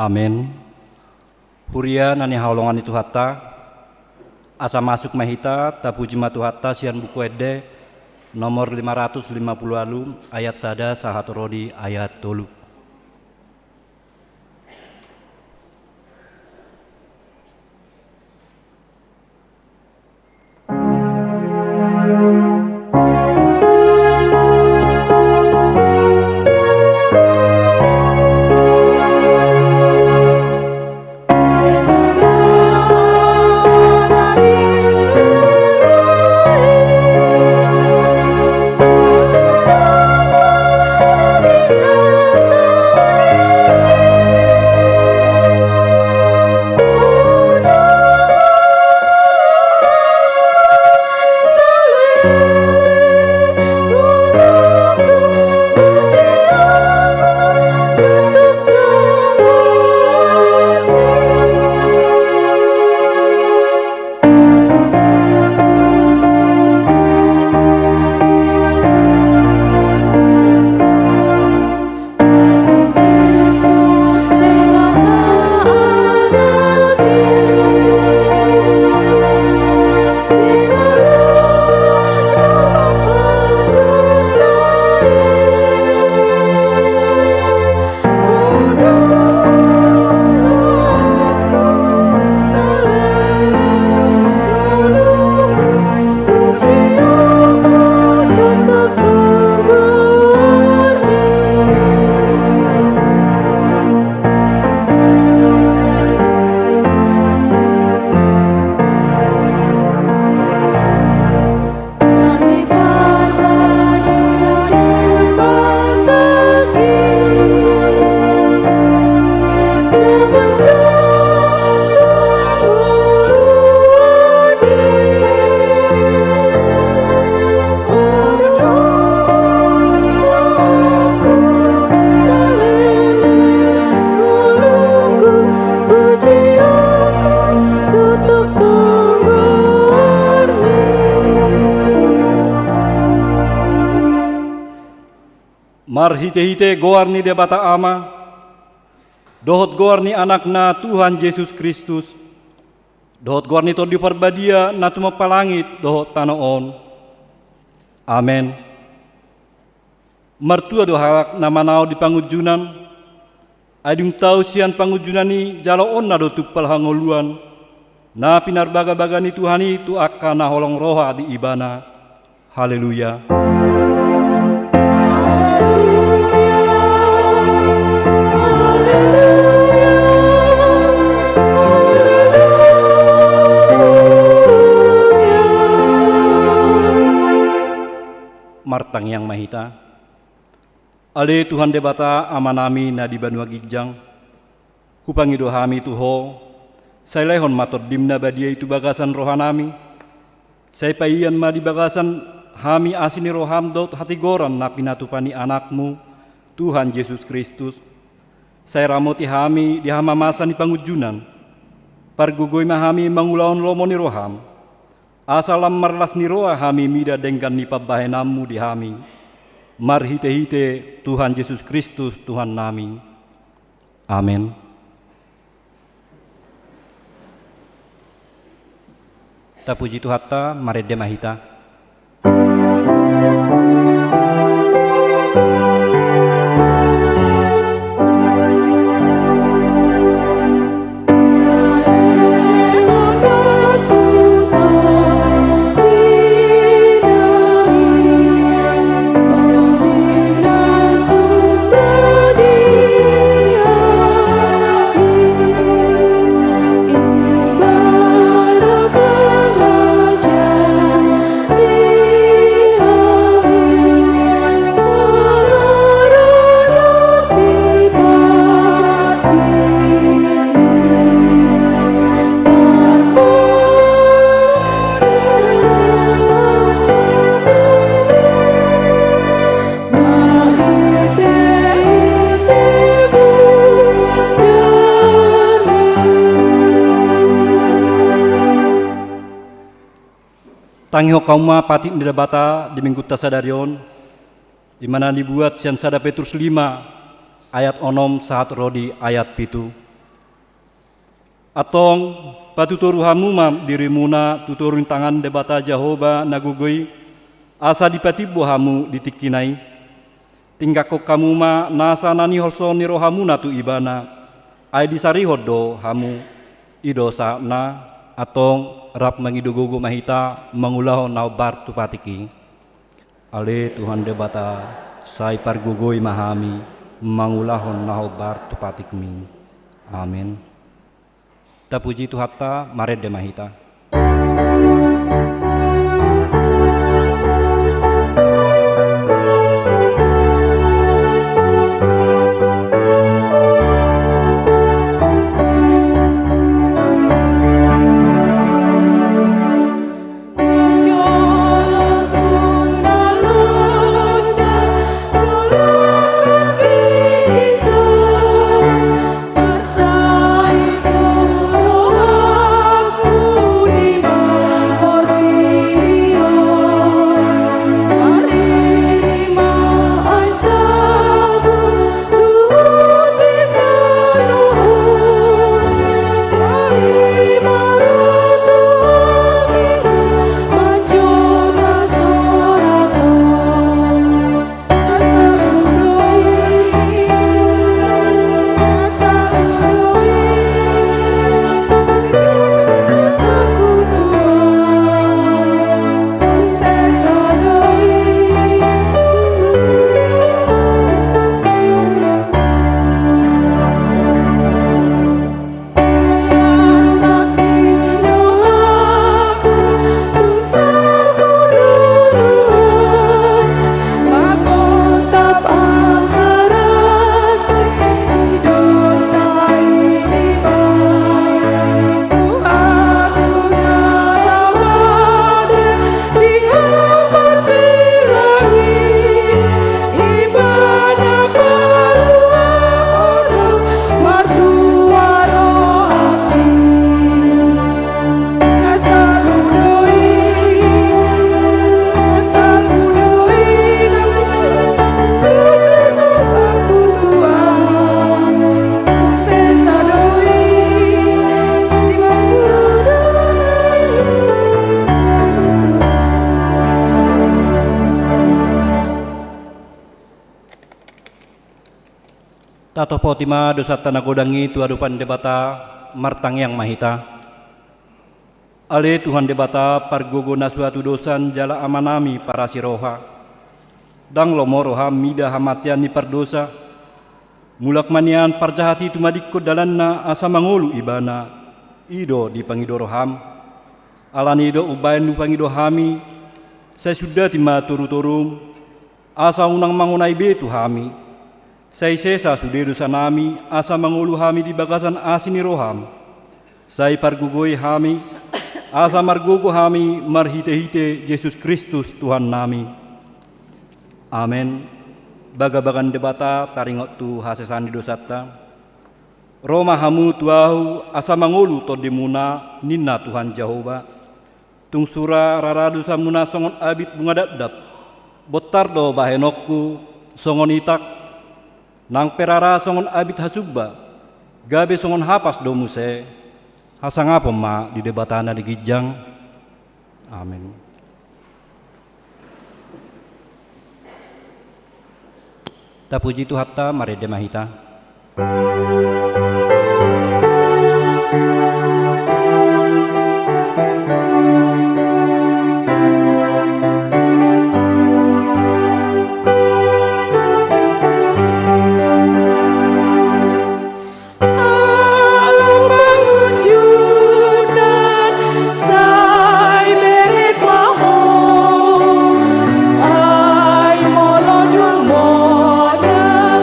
Amin. Huria nani haulongan itu hatta asa masuk mahita tapuji matu hatta sian buku ede nomor 550 alu ayat sada sahat rodi ayat tolu. Mar hite-hite goarni debata ama, dohot goarni anakna Tuhan Yesus Kristus, dohot goarni to di perbadia na tumapalangit dohot tanoon. Amen. Martua dohalak na manao di pangujunan, adung tau sian pangujunani jalo on na do tupal hangoluan, na pinarbaga-bagani Tuhani tu akan na holong roha di ibana. Haleluya. Martang yang mahita, ale Tuhan debata amanami na di banua gijang, hupangi dohami tuho, saya lehon matot dimna badia itu bagasan rohanami, saya paian ma di bagasan hami asini roham dot hati goran na pinatupani anakmu, Tuhan Yesus Kristus, saya ramoti hami di hama masa ni pangujunan, pargugoi mahami mangulaon lomoni roham, asalam marlas ni roa hami mida denggan ni pabahenammu di hami. Mar hite-hite Tuhan Yesus Kristus Tuhan nami. Amin. Ta puji Tuhatta marede mahita. Tangiho kauma patik nidabata di minggu tasadarion, di mana dibuat sian sada Petrus 5 ayat onom saat rodi ayat pitu. Atong patuturu hamu mam dirimuna tuturun tangan debata Jehovah nagugui asa dipatibo hamu ditikinai. Tinggakok kamu ma nasa nani holso niro hamu natu ibana. Ai disari hodo hamu idosa na atong rap mangidugugu mahita mangulaho nau bar tupatiki. Ale Tuhan debata sai pargugui mahami mangulahon nau bar tupatikmi. Amin. Tapuji Tuhatta mared de mahita. Tato potima dosa tanah godangi tu adupan debata martang yang mahita. Ale Tuhan debata pargogo nasuatu dosan jala amanami para siroha. Dang lomoroha mida hamatian ni pardosa. Mulak manian parjahati tumadikko dalanna asa mangolu ibana. Ido di pangidoroham. Alanido ubayan nu pangidohami. Saya sudah tima turu-turum. Asa unang mangunai betu hami. Sai sesa sude dosa nami asa mangulu hami di bagasan asini roham. Sai pargugoi hami asa margogo hami marhite-hite Yesus Kristus Tuhan nami. Amen. Baga-bagan debata taringot tu hasesan di dosata. Roma hamu tuahu asa mangulu todimuna ninna Tuhan Jehovah. Tung sura raradu samuna songon abit bunga dadap. Botardo bahenokku songon itak. Nang perara songon abit hasubba, gabe songon hapas domuse, hasang apa ma di debatana di gijang. Amin. Tapuji Tuhatta marede mahita. Molodung moda,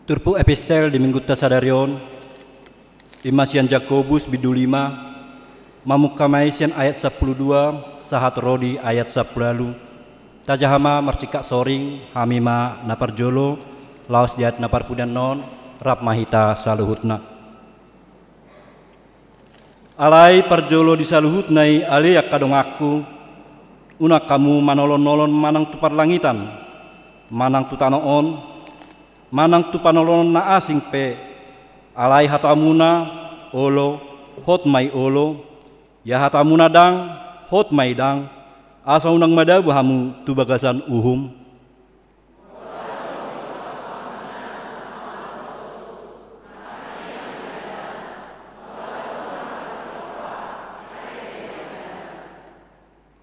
Turpu epistel di minggu tasadarion, Imasian Jakobus bidu 5, Mamukamaisian ayat 12, Sahat Rodi ayat 10, Tajahama marcika soring, Hamima naparjolo, Laos diat naparpudan non, Rap mahita saluhutna. Alai parjolo di saluhutnai aliak kadong aku, Unak kamu manolon-nolon manang tu parlangitan, manang tu tanoon, manang tu panolon na asing pe, alai hatamuna olo, hot mai olo, ya hatamuna dang, hot mai dang, asa unang madabu hamu tu bagasan uhum.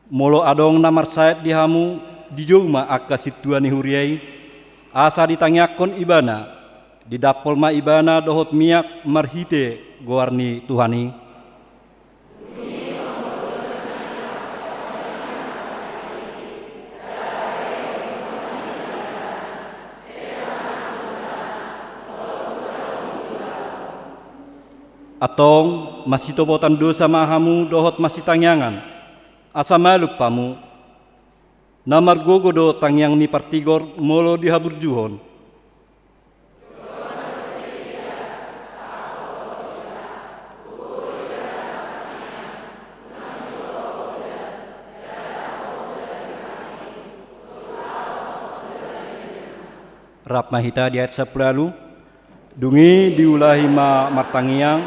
Molo adong namar sayat di hamu, di joma akka situani huriai, asa ditanyakon ibana, di dapol ma ibana dohot miak marhite goarni Tuhani. Atong masih tobotan dosa mahamu dohot masih tangyangan, asa maluk pamu, namar gogodo tangyang ni partigor molo dihabur juhon. Rap mahita di ayat 10, dungi diulahi ma martangiang,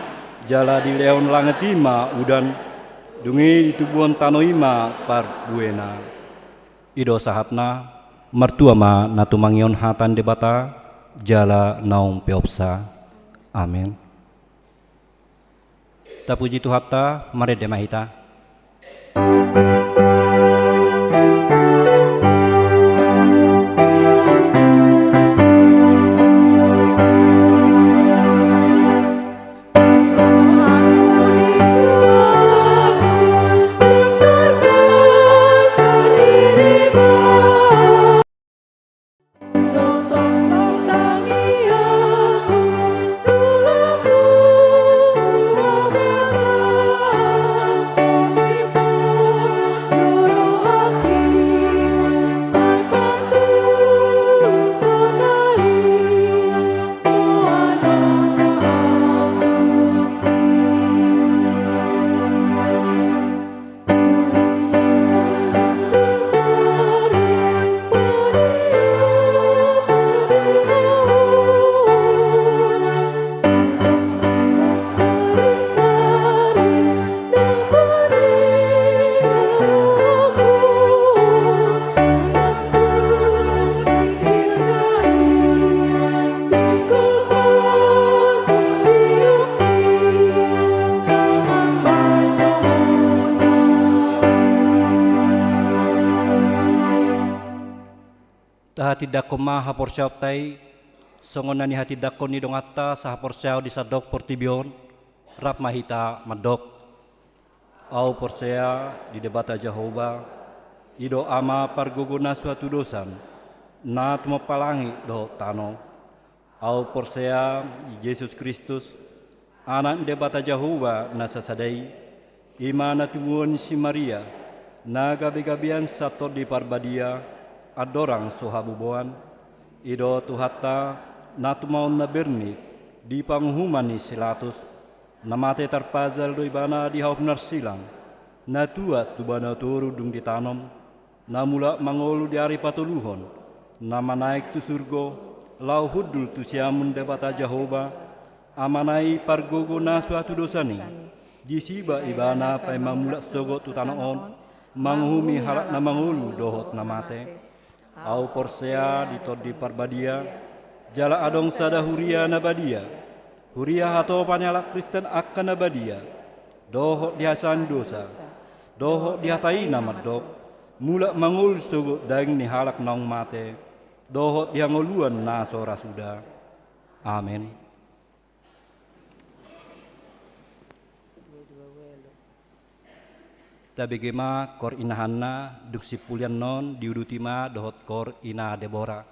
jala di leon langet ima udan, dungi di tubuhan tano ima par buena. Ido sahatna, mertua ma natumangion hatan debata, jala naung peopsa. Amin. Tapuji Tuhata, mare demahita. Hati dakon ma hapor siyaw tay, songon nani hati dakon ni dongata sa hapor siyaw di sadok portibion, rap mahita madok. Au porsea di debata Jehovah, ido ama pargogona suatu dosan, na tumapalangi do tano. Au porsea Yesus Kristus, anak debata Jehovah na sasadai, imana tumuon si Maria, na gabi-gabian sato di parbadia, adorang sohabuboan, ido Tuhata natumaon na berni di panghuman ni silatus, namate tarpazal do ibana di haup narsilang, natuat tubana toru dung ditanom, namula mangolu di ari patuluhon, nama naik tu surgo, lau hudul tu siamun debata Jehovah, amanai pargogo na suatu dosani, jisiba ibana pai mamula sogo tu tanaon, manghumi halak na mangolu dohot namate. Au porsea di parbadia, jala adong sada huria nabadia, huria hato panyalak Kristen akan nabadia, dohok dihasan dosa, dohok dihatai namadok, mulak mangul sugut daing ni halak naung mate, dohok dihangoluan na sora suda. Amin. Tabegema kor inahanna duk sipulian non diudutima dohot kor ina Debora.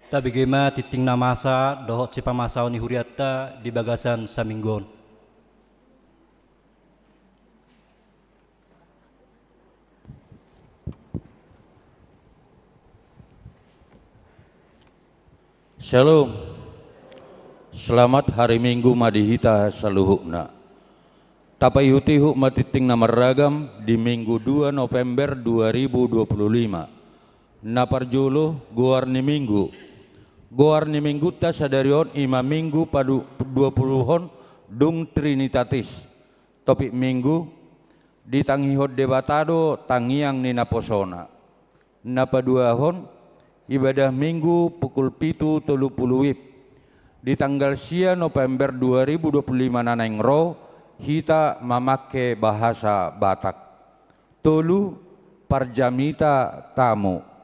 Tabigema titing na masa dohot si pamasaw ni Huriatta di bagasan sa Minggon. Shalom. Selamat hari Minggu madihita saluhukna. Tapayutihu matiting na maragam di Minggu 2 November 2025. Naparjulo guar ni Minggu. Guar ni Minggu ta sadarion ima Minggu padu 20-hon dung Trinitatis. Topik Minggu ditangihod debatado tangiang ni naposona. Napaduahon ibadah Minggu pukul 7.30 WIB di tanggal sia November 2025 nanengro hita memakai bahasa Batak. Tolu parjamita tamu.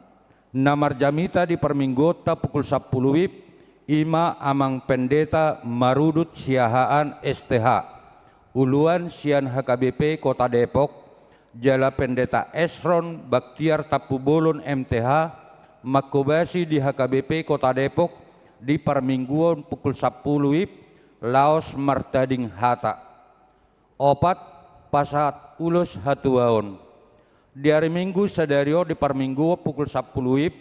Namarjamita di perminggota pukul 10 WIB ima amang pendeta marudut siahaan STH uluan sian HKBP Kota Depok jala pendeta Esron Baktiar Tapubolon MTH makobasi di HKBP Kota Depok di permingguan pukul 10 WIB Laos Martading Hata. Opat pasat ulus hatuaon. Di hari Minggu sadario di perminggu pukul 10 WIB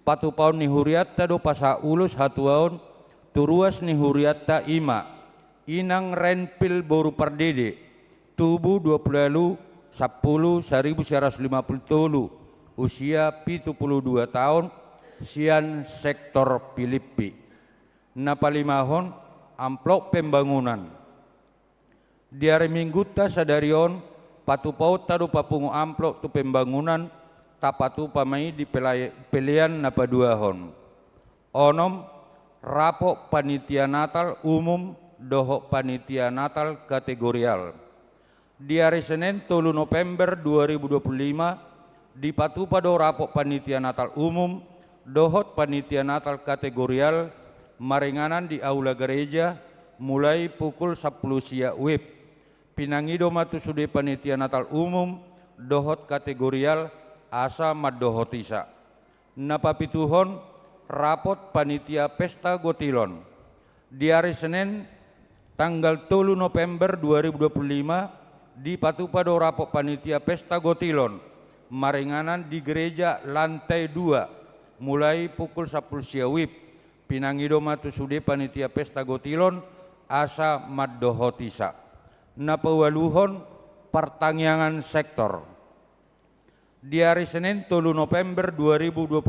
patu paun ni Huriatta do pasa ulus hatuaon turuas ni Huriatta ima inang renpil boru perdede tubuh 20 10 1950 usia 72 tahun sian sektor Filipi. Napalimahon amplop pembangunan. Di hari Minggu ta sadarion patu paut tadu papungu amplop tu pembangunan tapatu pamai di pilihan napaduahon. Onom rapok panitia Natal umum dohok panitia Natal kategorial. Di hari Senin 3 November 2025 di patupado rapok panitia Natal umum dohot panitia Natal kategorial maringanan di aula gereja mulai pukul 10 sia WIB. Pinangido matusude panitia Natal umum dohot kategorial asa maddohotisa. Napapituhon rapot panitia pesta gotilon. Di hari Senin tanggal 3 November 2025 di patupado rapot panitia pesta gotilon maringanan di gereja lantai 2 mulai pukul 10 sia WIB. Pinangido matusude panitia pesta gotilon asa maddohotisa. Napawaluhon pertangyangan sektor. Di hari Senin 3 November 2025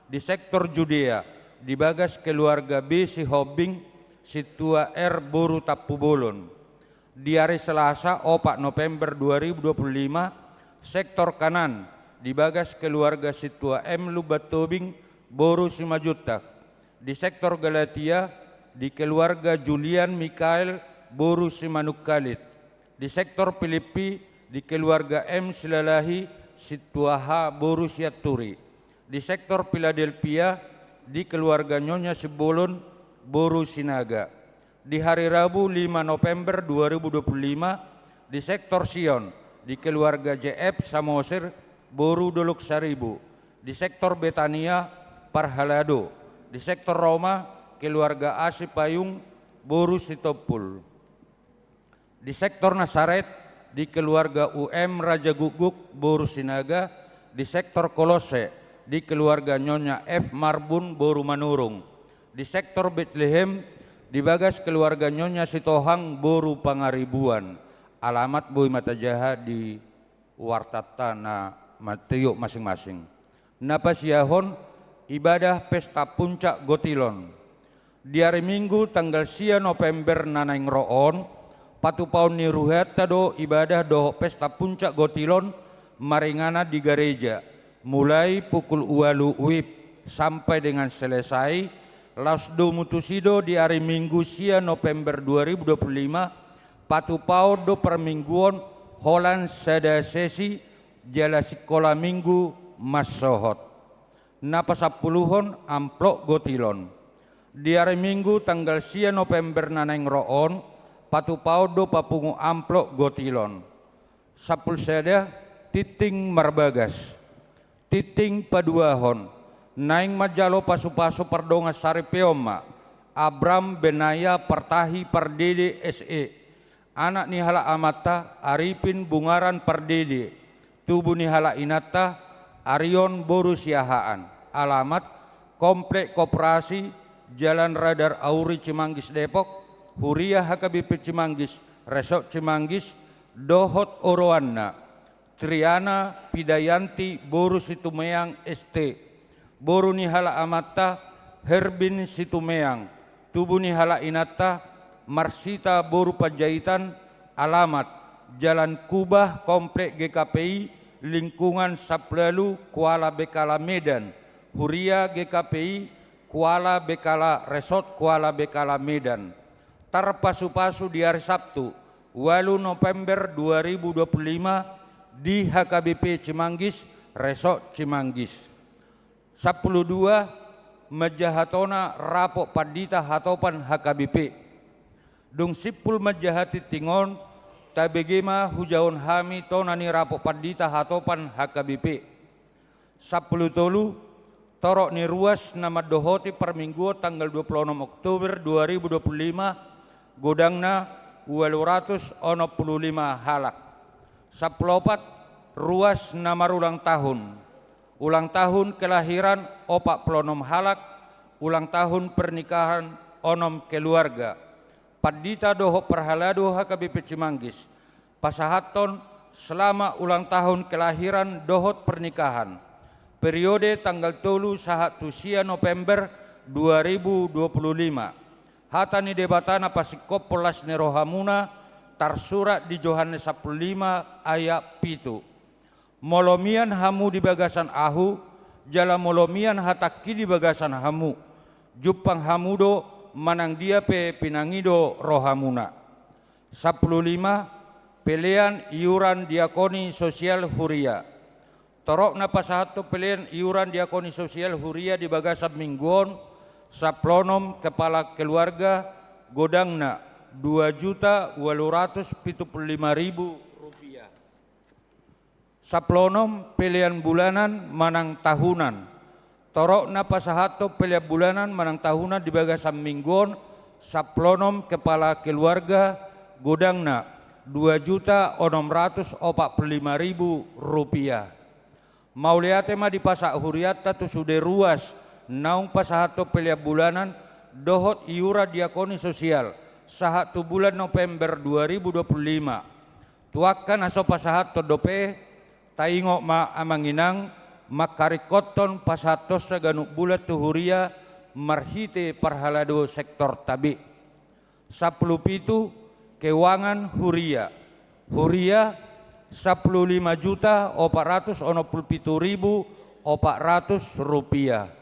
di sektor Judea di bagas keluarga B si Hobbing situa R Boru Tapubolon. Di hari Selasa 4 November 2025 sektor kanan di bagas keluarga situa M Lubatobing Boru Simajutak. Di sektor Galatia di keluarga Julian Mikael Boru Simanukkalit. Di sektor Filipi di keluarga M Silalahi situa H Boru Siaturi. Di sektor Philadelphia di keluarga Nyonya Sibolon Boru Sinaga. Di hari Rabu 5 November 2025 di sektor Sion di keluarga JF Samosir Boru Dolok Saribu. Di sektor Betania Parhalado. Di sektor Roma keluarga Asi Payung Boru Sitopul. Di sektor Nasaret di keluarga UM Raja Guguk Boru Sinaga. Di sektor Kolose di keluarga Nyonya F Marbun Boru Manurung. Di sektor Bethlehem di bagas keluarga Nyonya Sitohang Boru Pangaribuan. Alamat Boy Matajaha di Wartata na Mateo masing-masing. Napasiahon ibadah pesta puncak Gotilon. Di hari Minggu tanggal sia November nanang roon patu paun ni Ruhata do ibadah do pesta puncak Gotilon maringana di gereja mulai pukul 8 WIB sampai dengan selesai. Lasdo mutusido di hari Minggu sia November 2025 patu pau do permingguan holan sada sesi jala sekolah minggu masohot. Napa 10-hon amplok Gotilon. Di hari Minggu tanggal sia November naneng roon patu pau do papungu amplok Gotilon. Sapul sada titing marbagas. Titing paduahon naing majalo pasu-pasu pardonga saripeoma, Abram Benaya Partahi Pardede SE, anak nihala amata Arifin Bungaran Pardede, tubuh nihala inata Arion Boru Siahaan, alamat Komplek Koperasi Jalan Radar Auri Cimanggis Depok, Huria HKBP Cimanggis, Resort Cimanggis, Dohot Orowanna, Triana Pidayanti Boru Situmeang ST, Boru nihala amata Herbin Situmeang, tubuh nihala inata Marsita Boru Panjaitan, alamat Jalan Kubah Komplek GKPI Lingkungan Saplalu Kuala Bekala Medan, Huria GKPI Kuala Bekala Resort Kuala Bekala Medan. Tarpasu-pasu di hari Sabtu 8 November 2025 di HKBP Cimanggis Resort Cimanggis. 12 Majahatona Rapok Padita Hatopan HKBP Dung Sipul Majahati Tingon Tabegema Hujaon Hami Tonani Rapok Padita Hatopan HKBP. 10 Tolu Torok ni ruas nama dohoti per minggu tanggal 26 Oktober 2025 godangna 285 halak. 14 ruas nama ulang tahun kelahiran 46 halak, ulang tahun pernikahan onom keluarga. Padita doho perhalado HKBP Cimanggis, pasahaton selama ulang tahun kelahiran dohot pernikahan. Periode tanggal 3 sahat tusia November 2025. Hatani debatana pasikop polas nerohamuna tarsurat di Yohanes 5 ayat 7. Molomian hamu di bagasan ahu, jala molomian hataki di bagasan hamu. Jupang hamudo manang dia pe pinangido rohamuna. 15 pelean iuran diakoni sosial huria. Torok na pasahato pelean iuran diakoni sosial huria di bagasan mingguon saplonom kepala keluarga godangna 2.875.000 rupiah. Saplonom pelean bulanan manang tahunan. Torok na pasahato pelean bulanan manang tahunan di bagasan mingguon saplonom kepala keluarga godangna 2.645.000 rupiah. Mauliate ma di pasak huriata tu sude ruas naung pasahato pelia bulanan dohot iura diakoni sosial sahat tu bulan November 2025. Tuakan aso pasahato dope taingo ma amanginang makarikoton pasahatos saganuk bulat tu huria marhite parhalado sektor tabi. 17 keuangan huria. Huria 15.497.400 rupiah.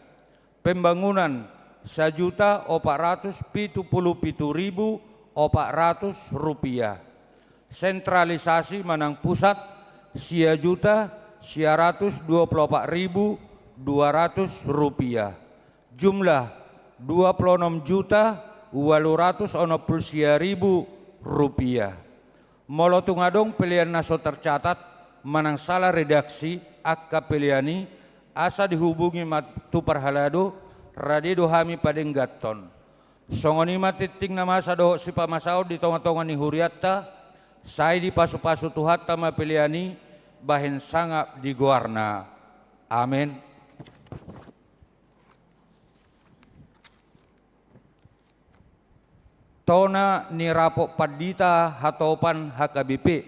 Pembangunan 1.477.400 rupiah. Sentralisasi manang pusat 1.124.200 rupiah. Jumlah 26.890.000 rupiah. Molotungadong pilihan naso tercatat manang salah redaksi akka piliani asa dihubungi matu parhalado radedo hami padenggaton. Songoni matiting na masa do si pamasao di tonga-tonga ni huriatta sai di pasu-pasu tuhatta mapiliani bahen sangap di goarna. Amin. Tona ni Rapok Padita Hatopan HKBP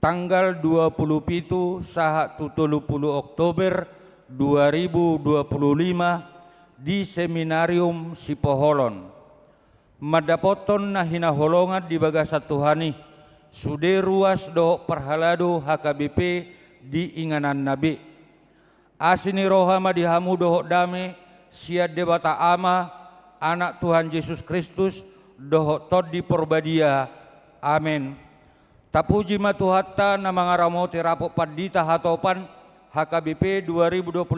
tanggal 27 sahat 30 Oktober 2025 di Seminarium Sipoholon. Madapoton na hinaholongan di bagasa Tuhani sude ruas do perhalado HKBP di inganan Nabi. Asini rohama dihamu dohok dame siad debata ama anak Tuhan Yesus Kristus dohok tod di porbadia. Amin. Tapuji matuhatta na mga ramoti Rapok Padita Hatopan HKBP 2025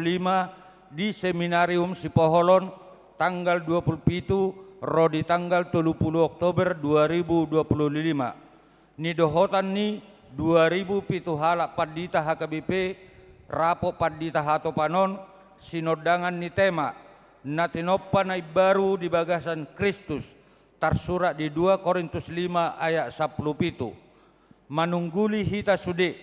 di Seminarium Sipoholon tanggal 27 rodi tanggal 30 Oktober 2025. Ni dohotan ni 2000 pitu halak Padita HKBP Rapok Padita Hatopanon sinodangan ni tema natinoppa na baru di bagasan Kristus tersurat di 2 Korintus 5 ayat 17. Manungguli hita sude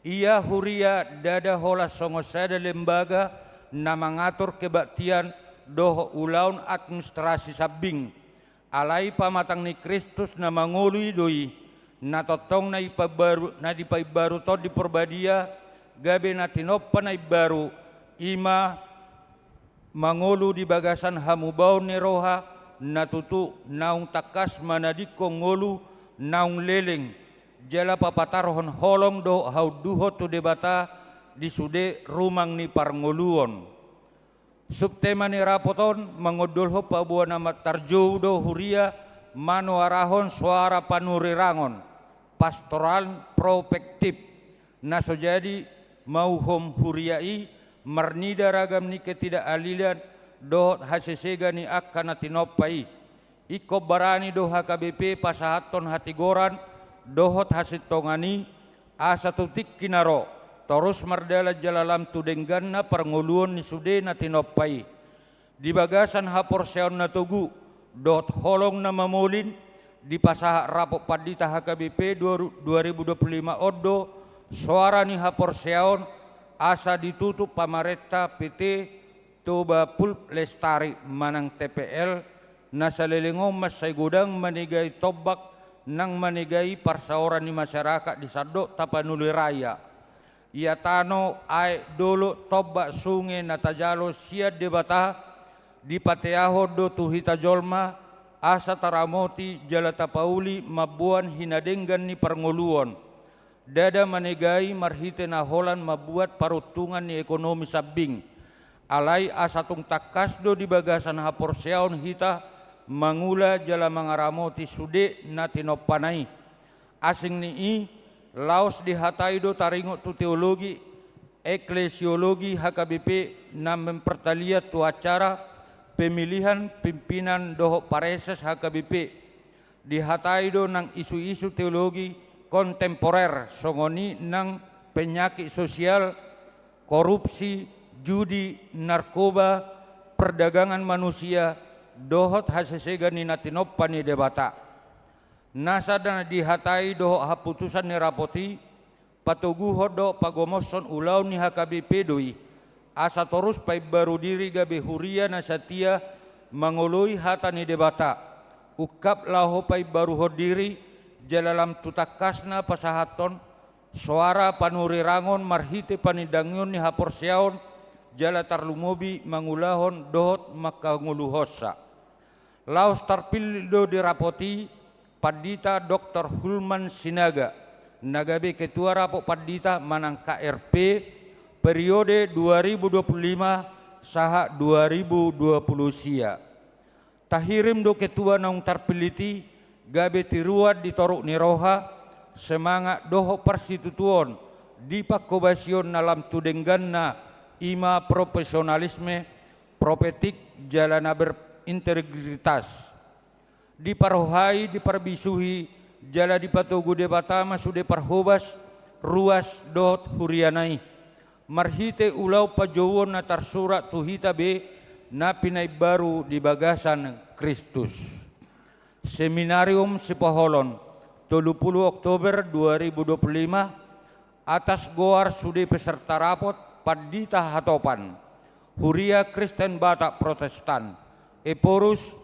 ia huria dada hola songosada lembaga na mengatur kebaktian doh ulaun administrasi sabing alai pamatang ni Kristus na mangului doi na totong na ipabaru na dipaibaru to di perbadia gabe na tinoppa na ibaru ima mangulu di bagasan hamubau ni roha natutu naung takas manadiko ngolu naung leleng jala papatarohon holong do hau duho tu debata di sude rumang ni parngoluon. Subtema ni rapoton mengodolho pabuan nama tarjou do huria mano arahon suara panurirangon pastoral prospektif naso jadi mau hom huriai marnida ragam ni ketidakadilan dohot hasesega ni akkana tinopai iko barani do HKBP pasahaton hatigoran dohot hasitongani asa tutik kinaro terus mardala jalalam tudengganna parnguluon ni sude na tinopai di bagasan hapor seon na tugu dohot holong na mamulin di pasaha rapok padita HKBP 2025 odo suara ni hapor seon asa ditutup pamareta PT Toba Pulp Lestari manang TPL nasalilingom masay gudang manigay tobak nang manigay parsaoran ni masyarakat di Sadok Tapanuli Raya. Ia tano ay dolo tobak sunge natajalo siya debata di pateaho do tuhita jolma asa taramoti jalata pauli mabuan hinadenggan ni parnguluon. Dada manegai marhite na holan mabuat parutungan ni ekonomi sabing. Alai asatung takasdo di bagasan hapor seaon hita mangula jala mangaramoti sude na tinopanai. Asing ni laos dihatai do taringo tu teologi eklesiologi HKBP na mempertaliat tu acara pemilihan pimpinan doho pareses HKBP. Dihatai do nang isu-isu teologi kontemporer songoni nang penyakit sosial, korupsi, judi, narkoba, perdagangan manusia, dohot hasesega ni natinoppa ni debata. Nasada dihatai dohot haputusan ni rapoti, patuguho do pagomoson ulau ni HKBP doi, asa terus pai baru diri gabe huria na satia mangului hata ni debata, ukap laho pai baru hodiri, jalalam tutakasna pasahaton suara panurirangon marhite panidangyon ni hapor seaon jala tarlumobi mangulahon dohot makanguluhosa. Laos tarpildo dirapoti Padita Dr. Hulman Sinaga nagabe ketua rapok Padita manang KRP periode 2025 saha 2020 sia. Tahirim do ketua naung tarpiliti gabe tiruat ditoruk niroha semangat doho persitutuon di pakobasion dalam tudengganna ima profesionalisme propetik jalana berintegritas di parohai diperbisuhi jala dipatugu debatama sude parhobas ruas dohot hurianai marhite ulau pajowon na tarsurat tuhita be na pinay baru di bagasan Kristus. Seminarium Sipoholon 30 Oktober 2025 atas goar sude peserta rapot Padita Hatopan Huria Kristen Batak Protestan Eporus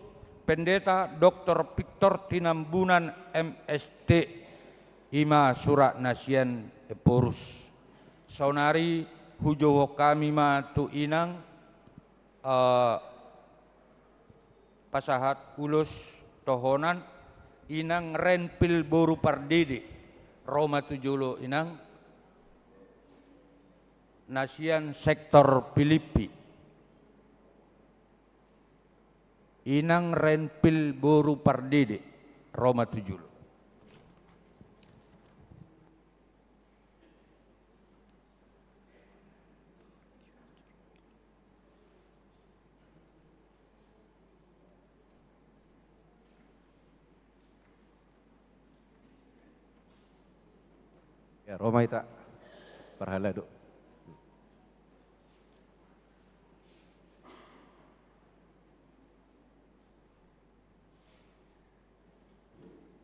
Pendeta Dr. Victor Tinambunan MST Ima Surat Nasian Eporus saunari hujowo kami ma tu inang pasahat ulus tohonan inang renpil boru pardidi Roma 70 inang nasian sektor Filipi inang renpil boru pardidi Roma 70. Ya, Roma ita parhala do.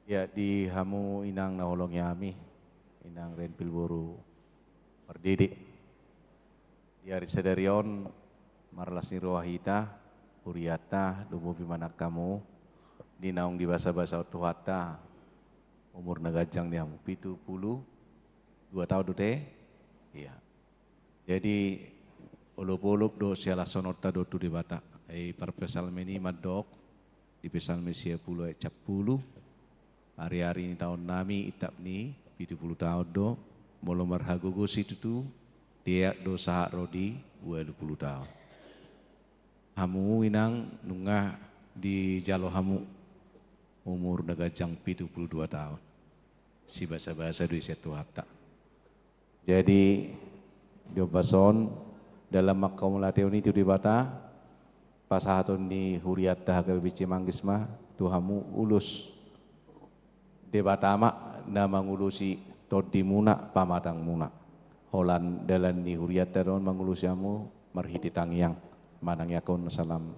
Ya di hamu inang naholong yami, inang renpil boru merdede. Di hari sedarion marlas ni rohahita, huriata, dumu bimanak kamu, di naung di basa-basa otuhata, umur nagajang di hamu 72 tahun dute. Iya. Jadi ulup-ulup do siala sonota do tu di bata. Parpesal meni madok, di pesal mesia puluh cap puluh. Hari-hari ini tahun nami itap ni 70 tahun do molo marhagugus itu tu dia do sahak rodi 20 tahun. Hamu inang nungah di jalo hamu umur nagajang 72 tahun. Si bahasa-bahasa di situ hatta. Jadi diobason dalam makamulatiu ni tu di bata pasahaton ni huriat dah ke bici manggisma tu hamu ulus debatama na mangulusi todi muna pamatang muna holan dalan ni huriat teron mangulusiamu marhiti tangyang manang yakon salam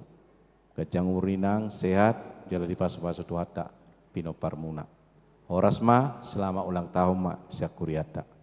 kajang urinang sehat jala di pasu-pasu tuata pinopar muna horas ma selama ulang tahun ma syakuriata.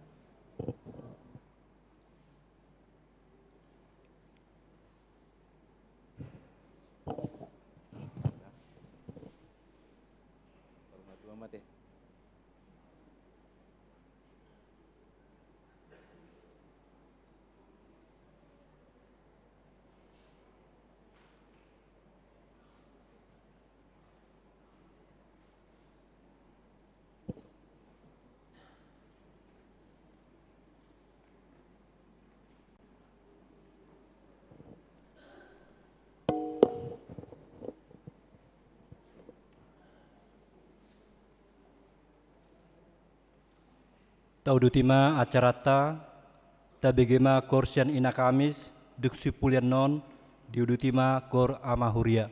Taudutima acarata tabegema korsian ina kamis duksi pulian non diudutima kor amahuria.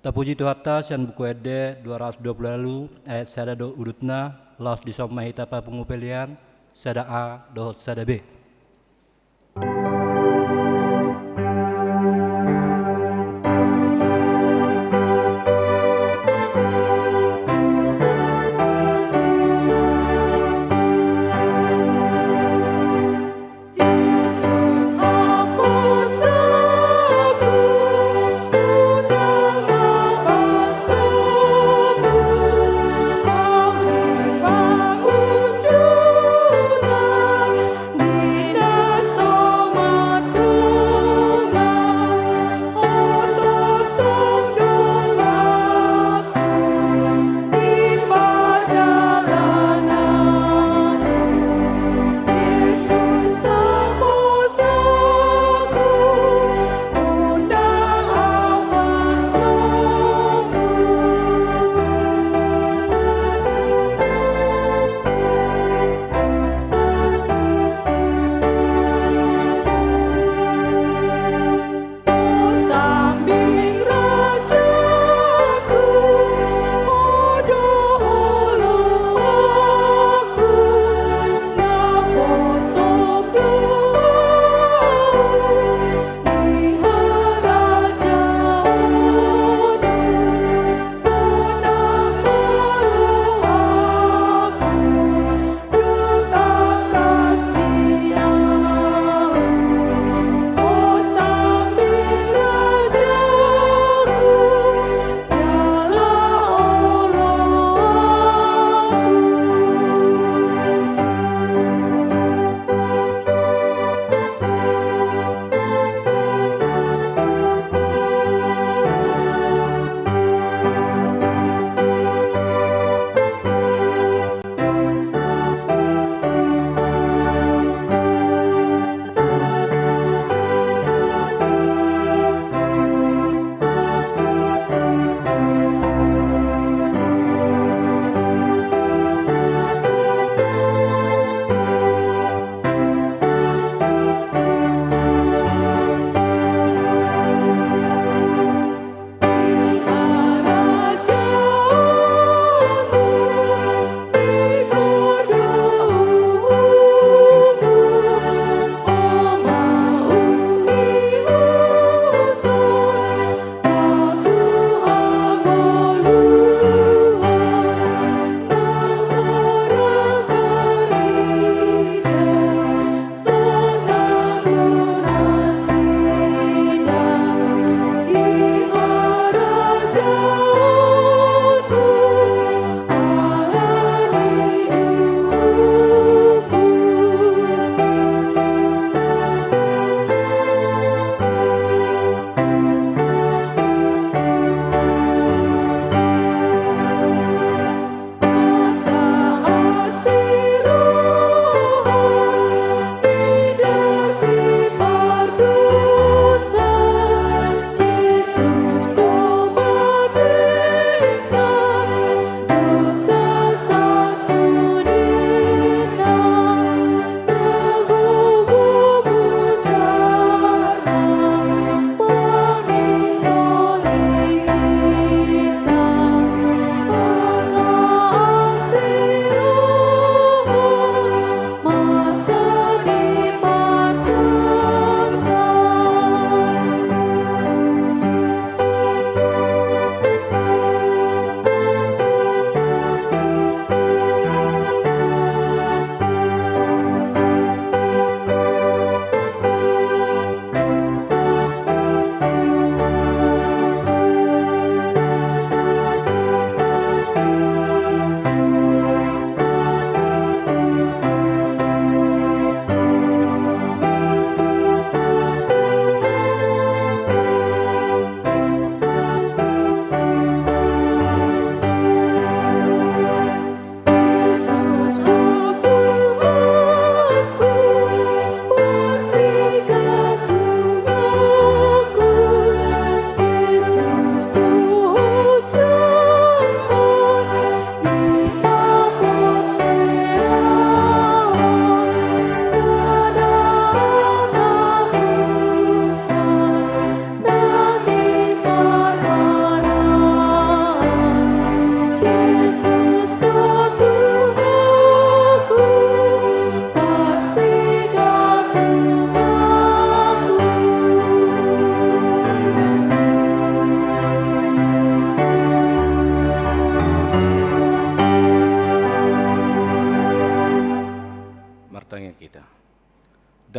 Tapuji Tuhatta sian buku ede 220 lalu ayat sada do urutna laos di som mahita pa pengupelian sada A dohot sada B. Di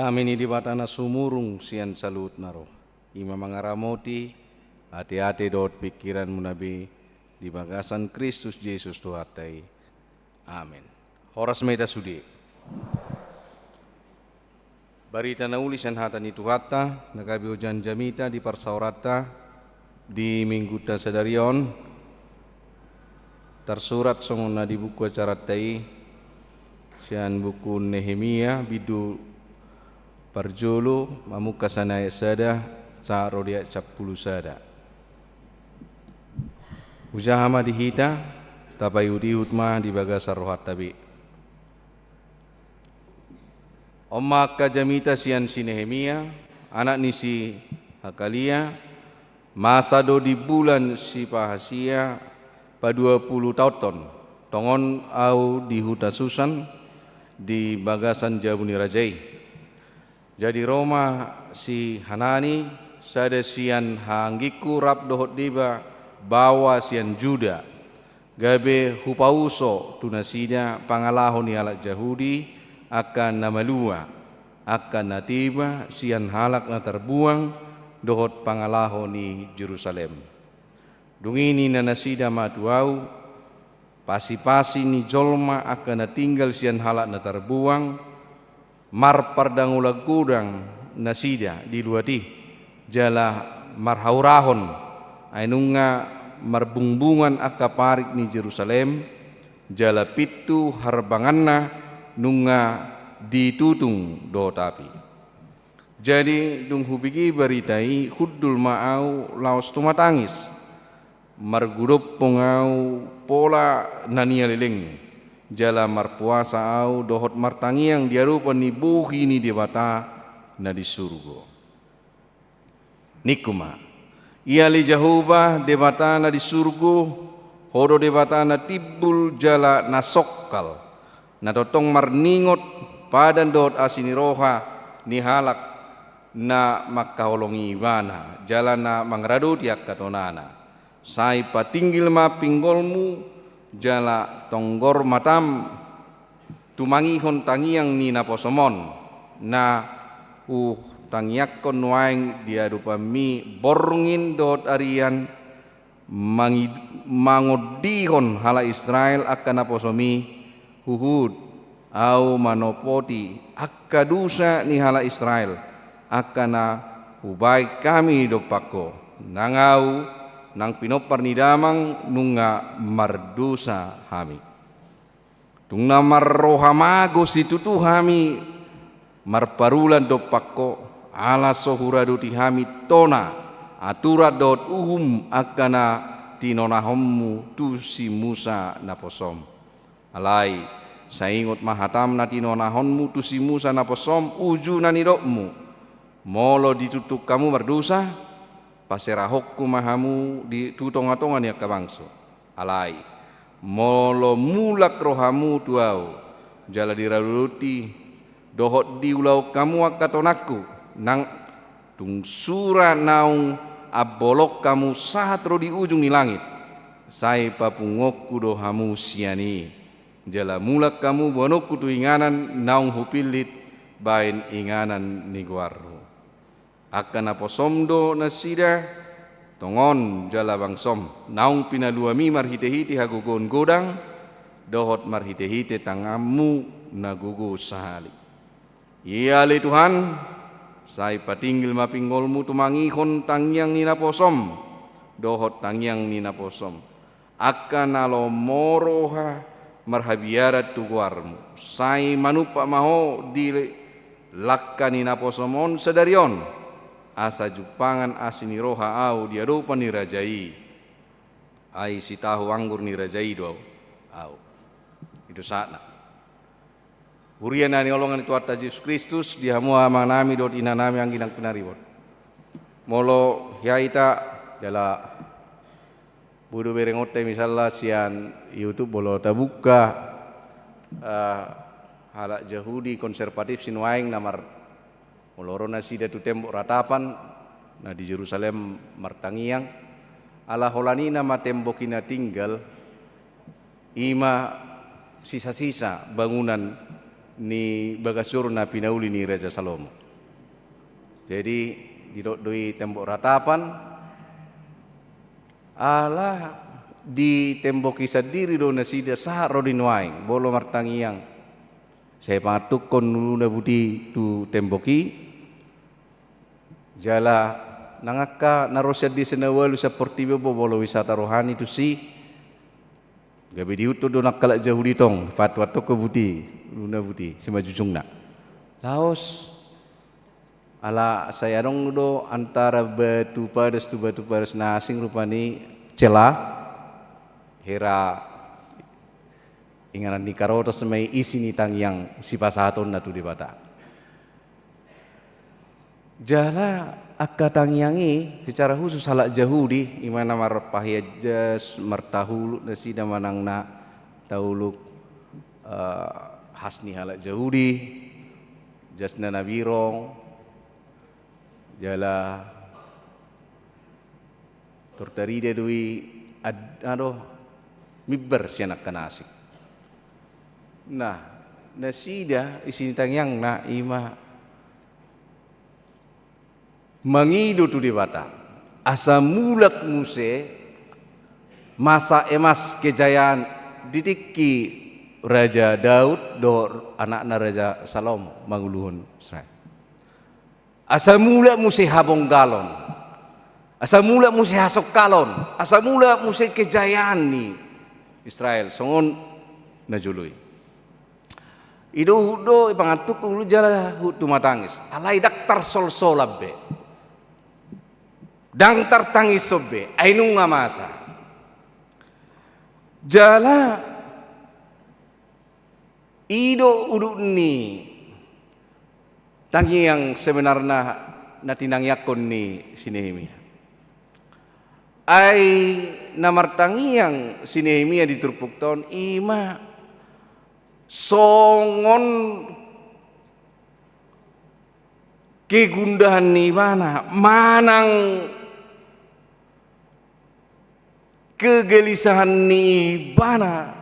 Kami ni di batana sumurung sian salut naro. Ima mangaramoti hati-hati dot pikiran munabi di bagasan Kristus Yesus Tuhatai. Amin. Horas meda sudi. Barita naulisan hata ni Tuhata, nagabi ujan jamita di parsaurata di minggu ta sadarion tersurat songona di buku acara tai sian buku Nehemia bidu parjulu mamuka sanaya sada sa rodia capulu sada ujahama dihita tabayudi hutma di bagasar rohat tabi Omma kajamita sian si Nehemia anak ni si Hakalia masado di bulan si Pahasia pa 20 tahun tongon au di huta Susan di bagasan Jabuni Rajai. Jadi Roma si Hanani sada sian hanggiku rap dohot diba bawa sian Juda gabe hupauso tunasida pangalahon ni alak Jahudi akan namalua akan natiba sian halak na terbuang dohot pangalahon ni Jerusalem. Dungini na nasida matuau pasi-pasi ni jolma akan natinggal sian halak na terbuang mar pardangulag gudang nasida di luati jala marhaurahon ainunga marbungbungan akaparik ni Jerusalem jala pitu harbanganna nunga ditutung do tapi jadi dung hubigi baritai huddul maau laos tumatangis margudup pongau pola nania leleng jala marpuasa au dohot martangiang diarupa ni buhi ni debata na di surga. Nikuma ia li jahuba debata na di surga hodo debata na tibul jala nasokkal na totong marningot padan dohot asini roha ni halak na makaolongi ibana jala na mangradu tiak katonana sai patinggil ma pinggolmu jala tonggor matam tumangihon tangiang ni naposomon na tangiakon waing dia dupami borngin dot arian mangodihon hala Israel akan naposomi huhud au manopoti akadusa ni hala Israel akan na hubai kami dopako nangau nang pinopar ni damang nunga mardusa hami. Tungna marrohamagos itu hami marparulan dopako ala sohuradu ti hami tona aturat dot uhum akana tinonahommu tu si Musa naposom. Alai saingot mahatam na tinonahonmu tu si Musa naposom uju nanidokmu. Molo ditutuk kamu berdosa paserahokku mahamu di tutongatongan ya kabangso alai molo mulak rohamu tuau jala diraluti dohot diulau kamu akatonaku nang tung sura naung abolok kamu sahat ro di ujung ni langit sai papungokku dohamu siani jala mulak kamu bonokku tu inganan naung hupilit bain inganan ni guarro akan aposomdo nasida tongon jala bangsom naung pinaluami marhite-hite hagugon godang dohot marhite-hite tangamu nagugo sahali iya le Tuhan sai patinggil mapinggolmu tumangihon tangyang ni naposom dohot tangyang ni naposom akan alo moroha marhabiarat tuguarmu sai manupa maho di lakka ni naposomon sedarion asa jupangan asini roha au diarupa ni rajai ai si tahu anggur ni rajai do au itu saatna urian ani olongan itu atas Yesus Kristus dihamua manami dot inanami angginang penaribot molo yaita jala budu berengote misalnya sian YouTube bolo tabuka halak Yahudi konservatif sinwaing namar Molorona sida tu tembok ratapan na di Jerusalem martangiang ala holanina ma tembokina tinggal ima sisa-sisa bangunan ni bagasur na pinauli ni Raja Salomo. Jadi didoi tembok ratapan ala di tembok isadiri do nasida sa rodinwaing bolo martangiang saya patuk kon nuna budi tu temboki jala nangaka narosya di senawalu seperti bolo wisata rohani tu si gabe diutu do nakala jauh ditong fatwa to ke budi nuna budi semajujungna laos ala saya dong do antara batu padas nasing rupani celah hera inganan ni karota semai isi ni tang yang si pasaton na tu di bata. Jala akka tang yangi secara khusus halak Jahudi imana marpahiajas martahulu nasida manang na tauluk hasni halak Jahudi jasna nabirong jala tortaride dui mibber siya nakanasik. Nah, nasida isintang yang na ima mangido tu di bata. Asa mulak muse masa emas kejayaan didiki Raja Daud do anak Raja Salomo manguluhun Israel. Asa mulak muse habong galon. Asa mulak muse hasok kalon. Asa mulak muse kejayaan ni Israel songon najului. Ido hudo ipangatuk ulu jara hutu matangis. Alai daktar sol solabbe. Dang tartangis sobbe. Ainung ngamasa. Jala ido udu ni tangi yang sebenarnya natinang yakon ni Sinehemia. Ai namartangi yang Sinehemia diturpuk tahun ima songon kegundahan ni mana manang kegelisahan ni bana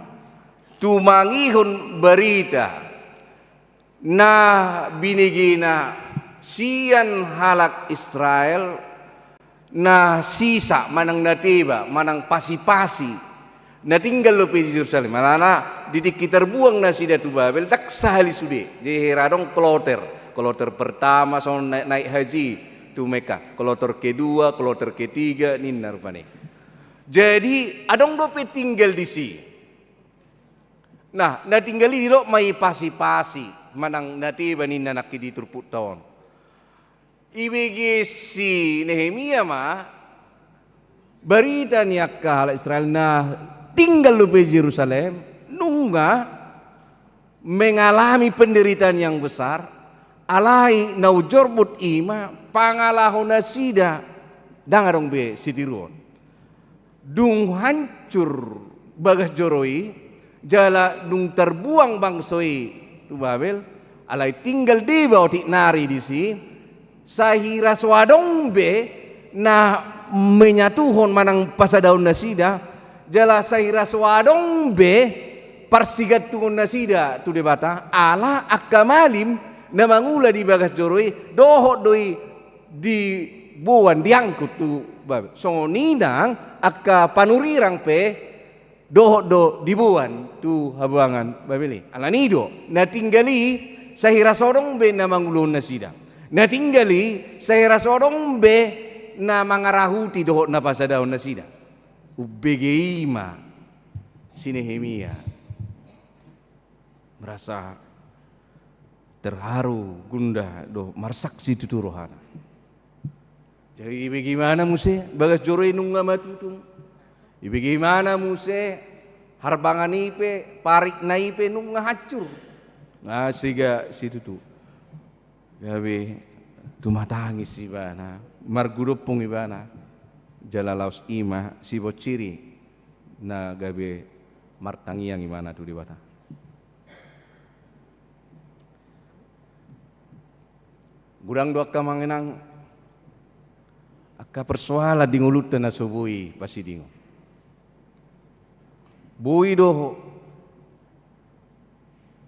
tumangihon berita na binigina sian halak Israel na sisa manang natiba manang pasi-pasi na tinggal lo di Yerusalem manana didik terbuang na sida tu Babel tak sahali sude di heradong kloter pertama so naik haji tu Mekah kloter kedua kloter ketiga ninna rupane jadi adong dope tinggal di si nah na tinggali di lo mai pasi-pasi manang natiba ninna nakki di turput tahun ibigi si Nehemia mah berita ni akka halak Israel na tinggal lu di Yerusalem nungga mengalami penderitaan yang besar alai naujorbut ima pangalahon nasida dangarong be sitiruon dung hancur bagas joroi jala dung terbuang bangsoi tu Babel alai tinggal di bawah nari di si sahira swadong be na menyatuhon manang pasadaun nasida jala sahira swadong be parsigat tuhon nasida tu debata ala akamalim na mangula di bagas joroi doho doi di buan diangkut tu Babel so ninang akka panurirang pe doho do dibuan tu habuangan Babeli ala nido na tinggali sahira sodong be na mangulun nasida na tinggali saya rasodong be na mangarahuti doho na pasadaon na sida ubegeima Sinehemia merasa terharu gundah do marsaksi tuturohana jadi bagaimana muse bagas joroi nungga matutung bagaimana muse harbangan ipe parik na ipe nungga hacur ngasiga situ tu gawe tumatangis ibana margurupong ibana jalalaus ima sibo ciri na gawe martangiang imana tu diwata gudang doa kamangenang akka persoala dingulutan na subui pasidingo bui do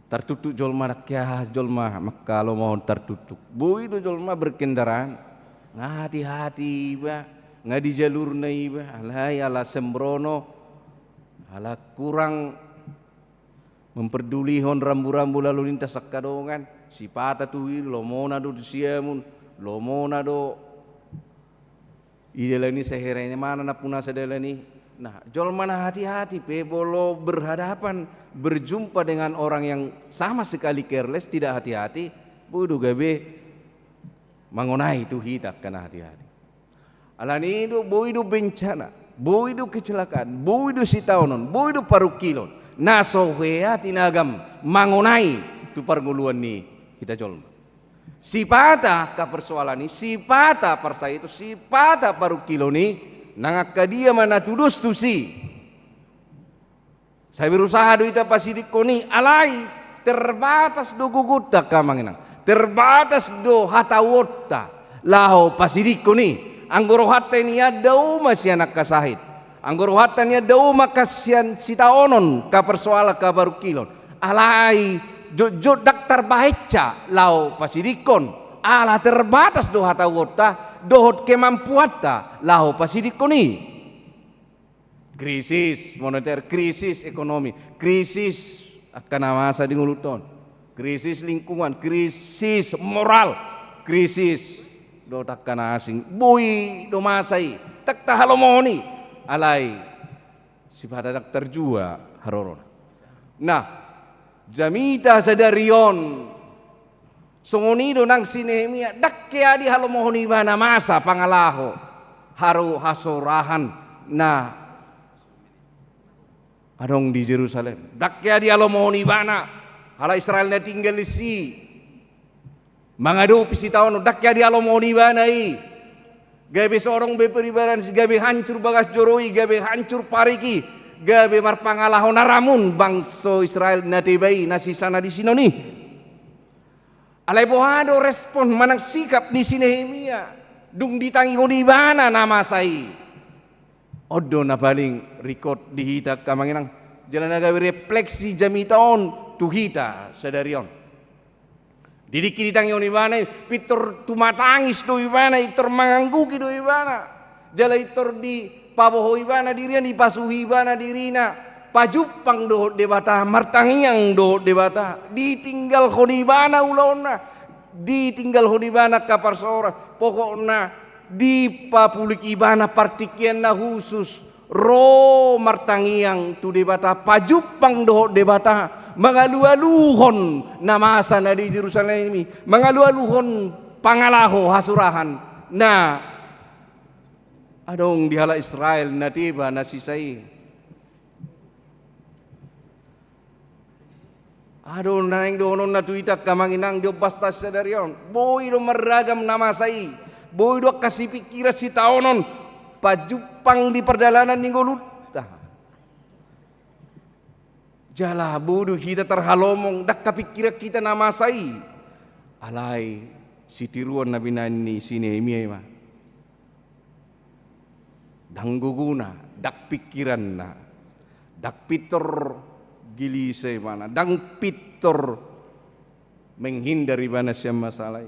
tertutup jolma rakyat jolma kalau mohon tertutup bui do jolma berkendaraan hati-hati ba nggak di jalur nai ba alai ala sembrono ala kurang memperdulihon rambu-rambu lalu lintas sakadongan si pata tuwir lo mona do siamun lo mona do idelani seheranya mana na puna sedelani. Nah, jol mana hati-hati pebolo berhadapan berjumpa dengan orang yang sama sekali careless tidak hati-hati bodo gabe mangonai itu hitak kana hati-hati. Alani itu boido bencana, boido kecelakaan, boido sitaonon, boido parukilon. Naso hea tinagam mangonai tu parguluan ni kita jol. Si pata ka persoalan ni, si pata parsa itu, si pata parukilon ni nangaka dia mana tudus tu si. Saya berusaha do ita pasidik koni alai terbatas do guguta kamanginang. Terbatas do hatawota laho pasidik koni. Anggoro hatta ni adau masih anak kasahid. Anggoro hatta ni adau makasian sitaonon ka persoala ka barukilon. Alai jo daktar baca lao pasidikon. Ala terbatas do hatawota dohot kemampuata laho pasidikoni. Krisis moneter, krisis ekonomi, krisis akan masa di nguluton, krisis lingkungan, krisis moral, krisis do takkan asing, bui do masai, tak tahalomoni, alai sifat dak terjua harorona. Nah, jamita sadarion songonido nang sinemia dak kaya di halomohoni bana masa pangalaho haru hasorahan na adong di Jerusalem dak kaya di halomohoni bana hala Israel na tinggal di si mangado pisi taon dak kaya di halomohoni bana i gabe seorang beperibaran gabe hancur bagas joroi gabe hancur pariki gabe marpangalaho naramun bangso Israel na tibay na sisana di sinoni. Alay bohado respon manang sikap ni si Nehemia dung ditangi honi bana nama sai odo na baling record dihita kamanginang jalan agawi refleksi jamitaon tuhita sadarion didiki ditangi honi bana pitor tumatangis do ibana itor mangangguki do ibana jala itor di paboho ibana dirian di pasuhi ibana dirina pajupang do debata martangiang do debata ditinggal khonibana ulona ditinggal khonibana kapar seorang pokokna di papulik ibana partikian na khusus ro martangiang tu debata pajupang do debata mangalu-aluhon namasa na di Jerusalem ini mangalu-aluhon pangalaho hasurahan na adong dihala Israel na tiba na sisay. Aduh naing donon na tuita kamanginang dio basta sadarion. Boy do meragam nama sai. Boy do kasih pikiran si taonon. Pajupang di perjalanan ninggoluta. Jala bodoh kita terhalomong. Dak kapikira kita nama sai. Alai si tiruan nabi nani si Nehemia mah. Dang guguna. Dak pikiran na. Dak pitor gili saya mana dang pitor menghindari mana siya masalah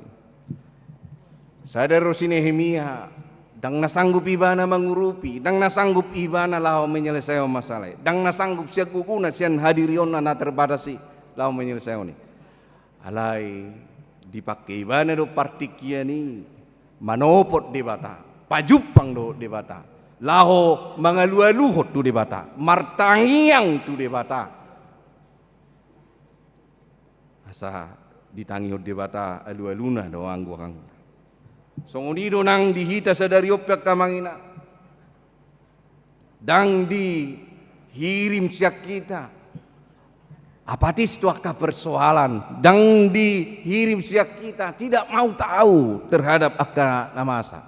sadar si Nehemia dang nasanggup ibana mengurupi dang nasanggup ibana lao menyelesaikan masalah dang nasanggup siya kukuna siya hadirion na terbatasi lao menyelesaikan ni alai dipakai ibana do partikia ni manopot debata pajupang do debata laho mangalu-aluhot tu debata martangiang tu debata asa ditangi hod debata alu-aluna doang gua kang songonido nang dihita sadariop kamangina dang dihirim siak kita apatis tuaka persoalan dang dihirim siak kita tidak mau tahu terhadap akana namasa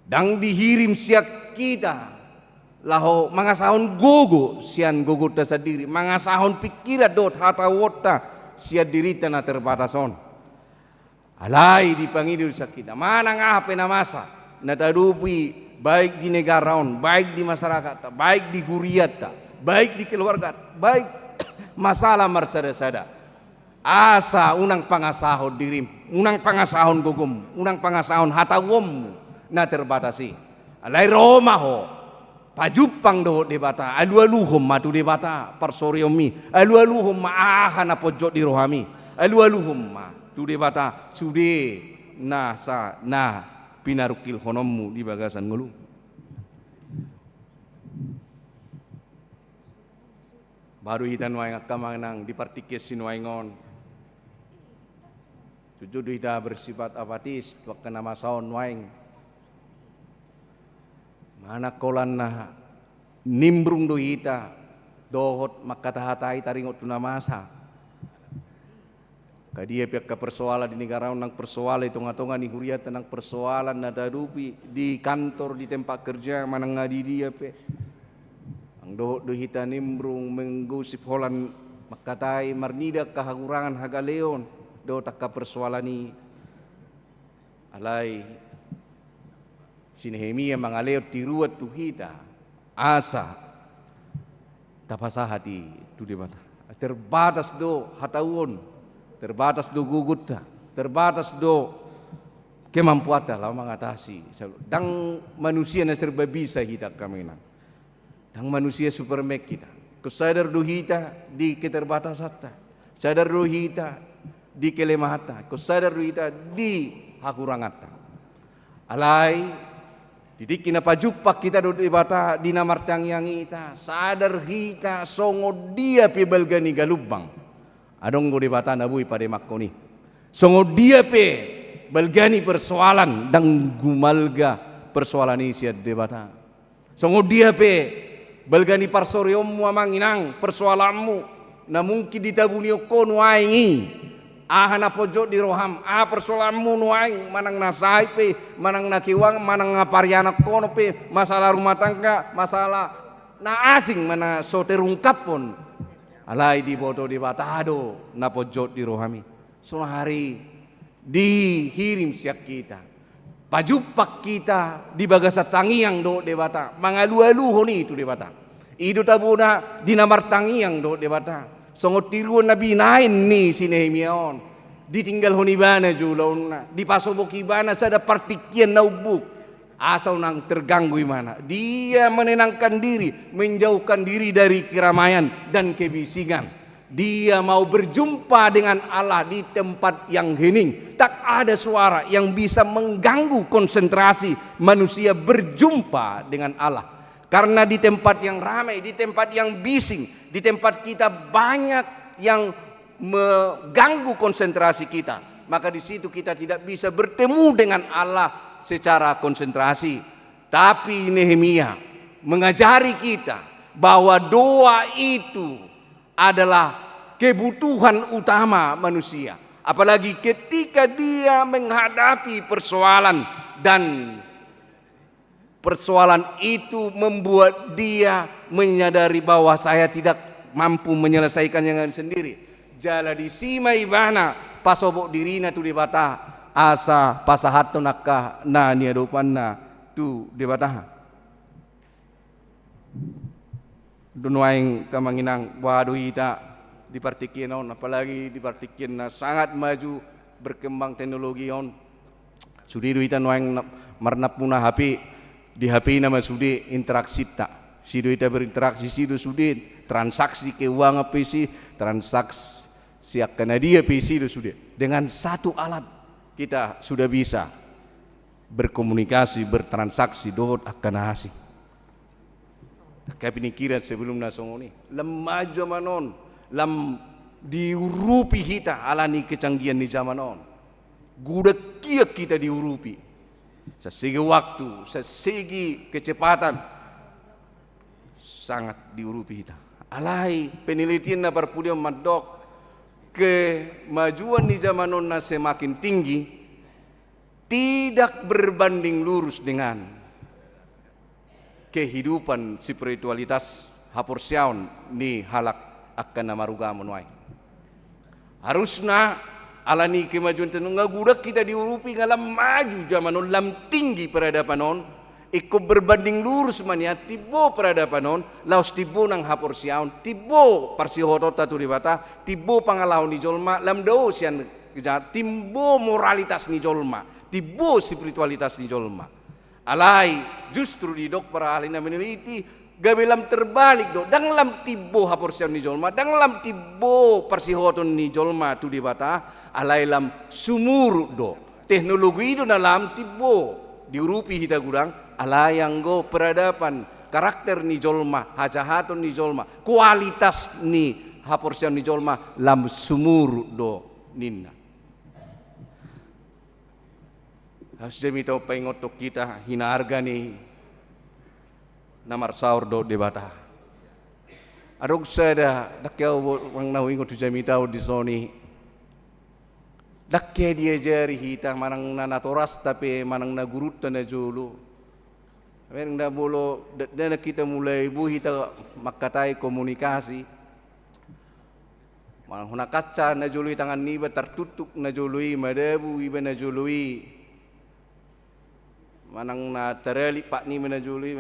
dang dihirim siak kita laho mangasahon gogo sian gogo tasadiri mangasahon pikiran dot hata wota sia dirita na terbatason alai dipangidu sakita mana ngape na masa na tadupi baik di negaraon baik di masyarakat baik di huriat baik di keluarga baik masalah marsada-sada asa unang pangasahon dirim, unang pangasahon gugum, unang pangasahon hatawom na terbatasi. Alay Roma ho, pajupang do di bata, alu-aluhom matu di bata, parsoriomi, alu-aluhom maahan na pojok di rohami, alu-aluhom ma tu di bata, sudi na sa na pinarukil honommu di bagasan ngulu. Baru hitan waing akamanang dipartikis sinuaingon. Sujud hita bersifat apatis waktu nama saon waing. Mana kolan na nimbrung do hita dohot makatahatai taringot tunamasa. Kadia pihak ke persoalan di negara nang persoalan itu ngatongan ni huriat nang persoalan nada rupi di kantor di tempat kerja manang ngadi dia pe. Ang dohot do hita nimbrung menggusip holan makatai marnida kahagurangan hagaleon do takka persoalan ni alai si Nehemia mangaleo tiruat tu hita asa tapasa hati tu di mana terbatas do hatawon terbatas do guguta terbatas do kemampuan lah mengatasi dang manusia na serba bisa hita kami nang dang manusia supermek kita kusadar do hita di keterbatasan sadar do hita di kelemahata kusadar do hita di hakurangata alai didik kina pajupak kita do di bata di namartang yang ita sadar hita songo dia pe balgani galubang adong go di bata nabui pada makoni songo dia pe balgani persoalan dang gumalga persoalan isi di bata songo dia pe balgani parsoriommu amanginang persoalanmu na mungkin ditabuni kono aingi ahana pojok di roham persoalanmu nuaing manang nasai pe manang nakiwang manang ngapariana kono pe masalah rumah tangga masalah na asing mana so terungkap pun alai di bodo di batado na pojok di rohami so hari dihirim siak kita pajupak kita di bagasa tangiang do de bata mangalu-alu honi itu de bata idu tabuna di namar tangiang do de bata songo tiruan nabi nain ni si Nehemia on ditinggal honi bana julon di pasoboki bana sada partikian naubuk asal nang terganggu mana dia menenangkan diri menjauhkan diri dari keramaian dan kebisingan dia mau berjumpa dengan Allah di tempat yang hening tak ada suara yang bisa mengganggu konsentrasi manusia berjumpa dengan Allah karena di tempat yang ramai di tempat yang bising di tempat kita banyak yang mengganggu konsentrasi kita maka di situ kita tidak bisa bertemu dengan Allah secara konsentrasi tapi Nehemia mengajari kita bahwa doa itu adalah kebutuhan utama manusia apalagi ketika dia menghadapi persoalan dan persoalan itu membuat dia menyadari bahwa saya tidak mampu menyelesaikannya sendiri jala di sima ibana pasobok dirina tu di bata asa pasahato nakka na niadopanna tu di bata dunwaing kamanginang waduh ita dipartikin on apalagi dipartikin na sangat maju berkembang teknologi on sudi ita noang marna punah HP di HP nama sudi interaksi tak sidu ita berinteraksi sidu sudi transaksi keuangan PC transaksi akan dia PC itu sudi dengan satu alat kita sudah bisa berkomunikasi bertransaksi dohot akan hasil tak pinikiran sebelum nasong ini lemah zamanon lam diurupi kita alani kecanggihan di zamanon gudak kia kita diurupi sesegi waktu sesegi kecepatan sangat diurupi kita alai penelitian na perpudian madok kemajuan di zamanon na semakin tinggi tidak berbanding lurus dengan kehidupan spiritualitas hapursiaun ni halak akan namaruga menuai. Harusnya alani kemajuan tenung ngagudak kita diurupi ngalam maju zaman lam tinggi peradaban on Iko berbanding lurus mania tibo peradaban non laos tibo nang hapor siaon tibo parsihoto tatu di bata tibo pangalahon ni jolma lam do sian kejat timbo moralitas ni jolma tibo spiritualitas ni jolma alai justru di dok para ahli na meneliti gabelam terbalik do dang lam tibo hapor siaon ni jolma dang lam tibo parsihoto ni jolma tu di bata alai lam sumur do teknologi do na lam tibo diurupi hita gurang alayang go peradaban karakter ni jolma hajahaton ni jolma kualitas ni haporsian ni jolma lam sumur do ninna harus demi tau pengotok kita hinarga ni namar saur do debata adok sada dakyaw wang nawingo tu jami tau di soni dakya dia jari hita manang nanatoras tapi manang nagurut na julu Mereng dah bolo dan kita mulai ibu kita makatai komunikasi. Manang huna kaca na jului tangan niba tertutup na jului madebu iba na jului. Manang na tereli pak ni na jului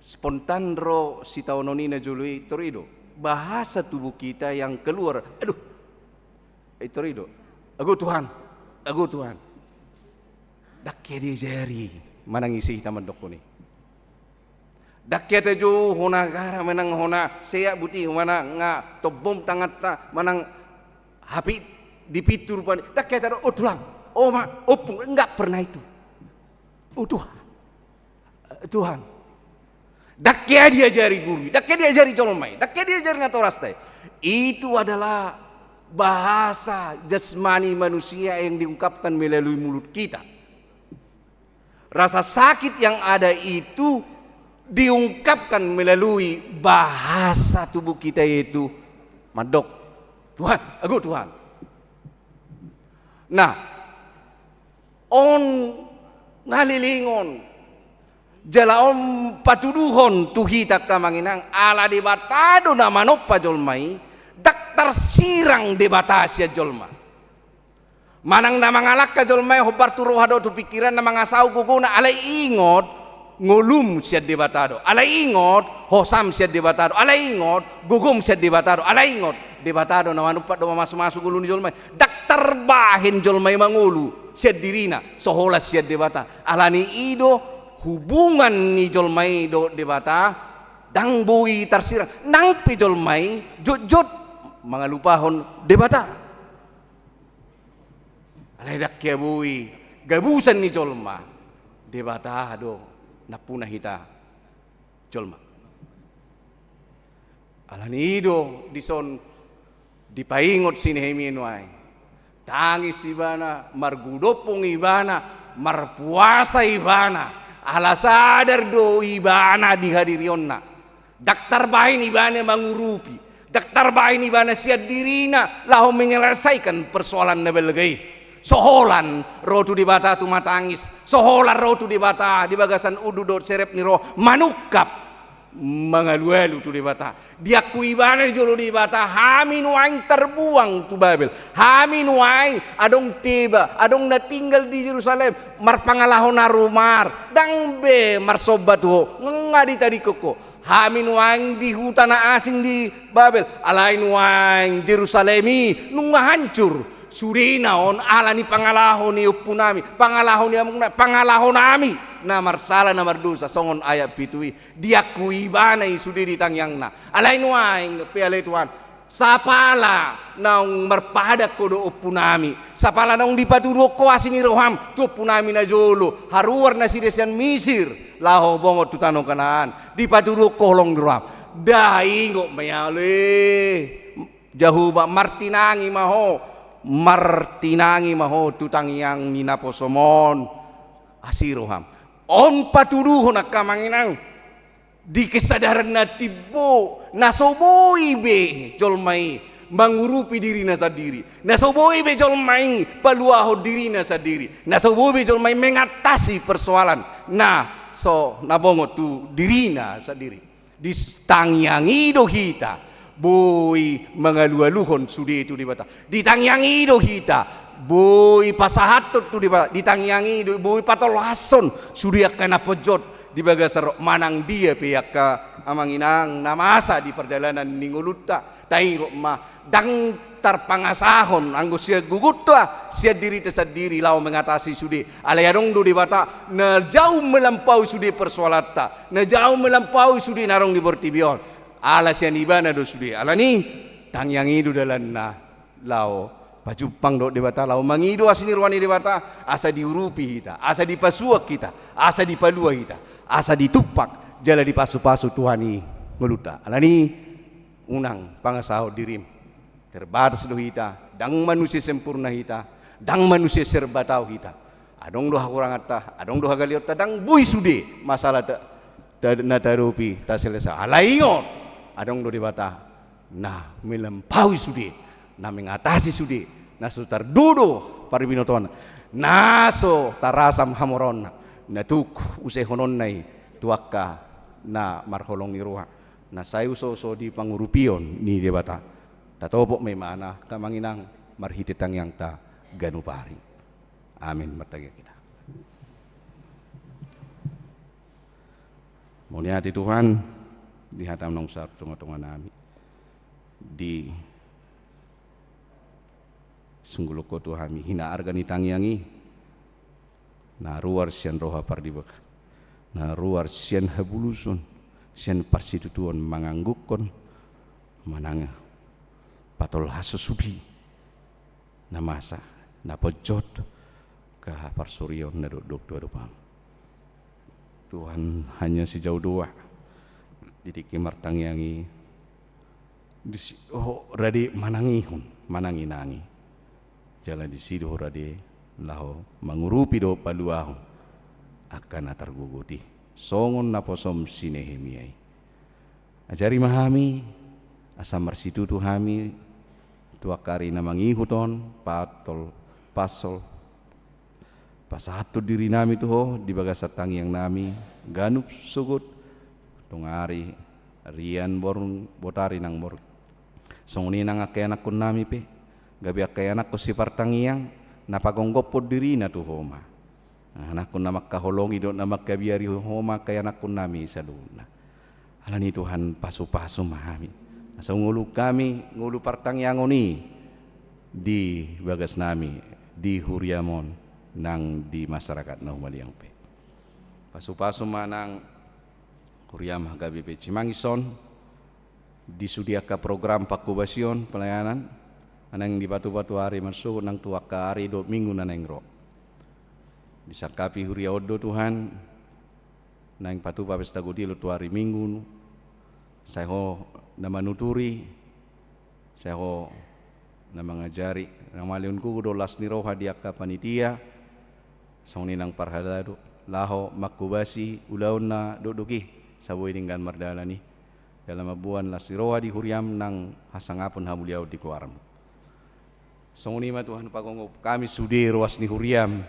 spontan ro si taononi na jului torido. Bahasa tubuh kita yang keluar. Aduh. Torido. Aku Tuhan. Aku Tuhan. Dakya dia jari manang isi taman doko ni. Dakyat jo hona gara menang hona seya buti mana nga tobom tangat ta manang hapi dipitur pan dakyat oh tulang oh ma opung enggak pernah itu Tuhan dakyat dia jari guru dakyat dia jari jolmai dakyat dia jari ngatorastai itu adalah bahasa jasmani manusia yang diungkapkan melalui mulut kita rasa sakit yang ada itu diungkapkan melalui bahasa tubuh kita yaitu madok Tuhan, aku Tuhan. Nah, on nalilingon jala om patuduhon tuhita kamanginang ala debatado na manop pa jolmai daktar sirang debatasya jolma manang na mangalak ka jolmai hobar turuhado tu pikiran na mangasau guguna alay ingot ngolum siya debatado alay ingot hosam siya debatado alay ingot gugum siya debatado alay ingot debatado na manupat do masuk ulo ni jolmay daktar bahin jolmay mangulu siya dirina soholas siya debata alani ido hubungan ni jolmay do debata dang bui tarsirang nang pi jolmay jot mga lupahon debata alay dakya bui gabusan ni jolma debatado napuna hita jolma alani ido dison dipaingot sinehemi nuai tangis ibana margudopong ibana marpuasa ibana ala sadar do ibana dihadirionna daktar bahin ibana mangurupi daktar bahin ibana siad dirina laho menyelesaikan persoalan nebelgei soholan rotu di bata tu matangis soholan rotu di bata di bagasan udu dot serep ni roh manukap mangaluelu tu di bata diakui bana jolo di bata hamin waing terbuang tu Babel hamin waing adong tiba adong na tinggal di Jerusalem marpangalahon na rumar dang be marsobat ho ngadi tadi koko hamin waing di hutan na asing di Babel alain waing Jerusalemi nung hancur Surina on ala ni pangalahon ni upunami pangalahon ni amuna pangalahon nami na marsala na mardusa songon ayat pitui diakui banay sudiri tangyang na alay nuaing pialay tuan sapala naung marpadak ko do upunami sapala naung dipatudok ko asini roham tu upunami na jolo haruar na siresian misir laho bongot tu tanong kanaan dipatudok ko long roham daingo mayale jahuba martinangi maho tutang yang ninaposomon asiroham on patuduhon nakamanginang di kesadaran na tibo nasoboi be jolmai mangurupi diri na sadiri nasoboi be jolmai paluaho diri na sadiri nasoboi be jolmai mengatasi persoalan na so nabongo tu diri na sadiri di tangyang ido hita boy mangalualuhon sudi itu di bata ditangyangi do hita boy pasahatot tu di bata ditangyangi do boy patolason sudi akan apojot di bagasar manang dia pihak ka amang inang namasa di perjalanan ninguluta tayo ma dang tarpangasahon anggo siya gugutwa siya diri sendiri lau mengatasi sudi alayadong do di bata na jauh melampaui sudi persoalata na jauh melampaui sudi narong di bertibion ala siya nibana do sudi ala ni tang yang itu dalan na lau pajupang do di bata lau mangido asini ruani di bata asa diurupi kita asa dipasuak kita asa dipalua kita asa ditupak jala dipasu-pasu Tuhani ngeluta alani unang pangasahod dirim terbatas do hita dang manusia sempurna hita dang manusia serba tahu hita adong doha kurang atta adong doha galiot dang bui sude masalah na tarupi ta selesai alaingon adong do di bata nah melampaui sude na mengatasi sude na sutar dudo paribinoton naso tarasam hamoron na tuk usehonon nai tuaka na marholong ni ruha na sayu so di pangurupion ni debata tatobok may mana kamanginang marhititang yang ta ganupari amin matagya kita Mulyati Tuhan di hatam nong sar tunga-tunga nami di sungguloko Tuhami hina argani tangyangi na ruar sian roha pardibaka na ruar sian habuluson sian parsitutuan manganggukon mananga patol hasusudi na masa na pojot ke parsurion na duduk dua dupang Tuhan hanya sejauh doa didiki martangyangi rade manangi nangi jalan di sido rade laho mangurupi do paluaho akan atar guguti songon naposom sinehemiai ajari mahami asa marsitu tuhami tuakari namangihuton patol pasol pasatu diri nami tuho di bagasatang yang nami ganup sugut tungari rian borun botari nang bor songoni nang anak kun nami pe gabi anak ko si partangiyang napagonggopod diri na tuhoma anak kun namak kaholongi do namak kabiari homa kaya anak kun nami sa luna alani Tuhan pasu-pasu mahami asa ngulu kami ngulu partangiyang oni di bagas nami di Huriamon nang di masyarakat na humaliang pe pasu-pasu manang Huriam gabi pe Cimangison disudiaka program pakubasyon pelayanan anang di batu-batu hari masuk nang tuaka hari 2 minggu nanengro disakapi Huriodo Tuhan nang patu pesta gudi lu 2 hari minggu saya ho nama nuturi saya ho nama ngajari nama liunku dolas ni roha diaka panitia songni nang parhadado laho makubasi ulauna duduki saboy dinggan mardala ni dalam abuan lasiroa di Huriam nang hasangapun hamuliau di kuaram songni ma Tuhan pagongop kami sudi ruas ni Huriam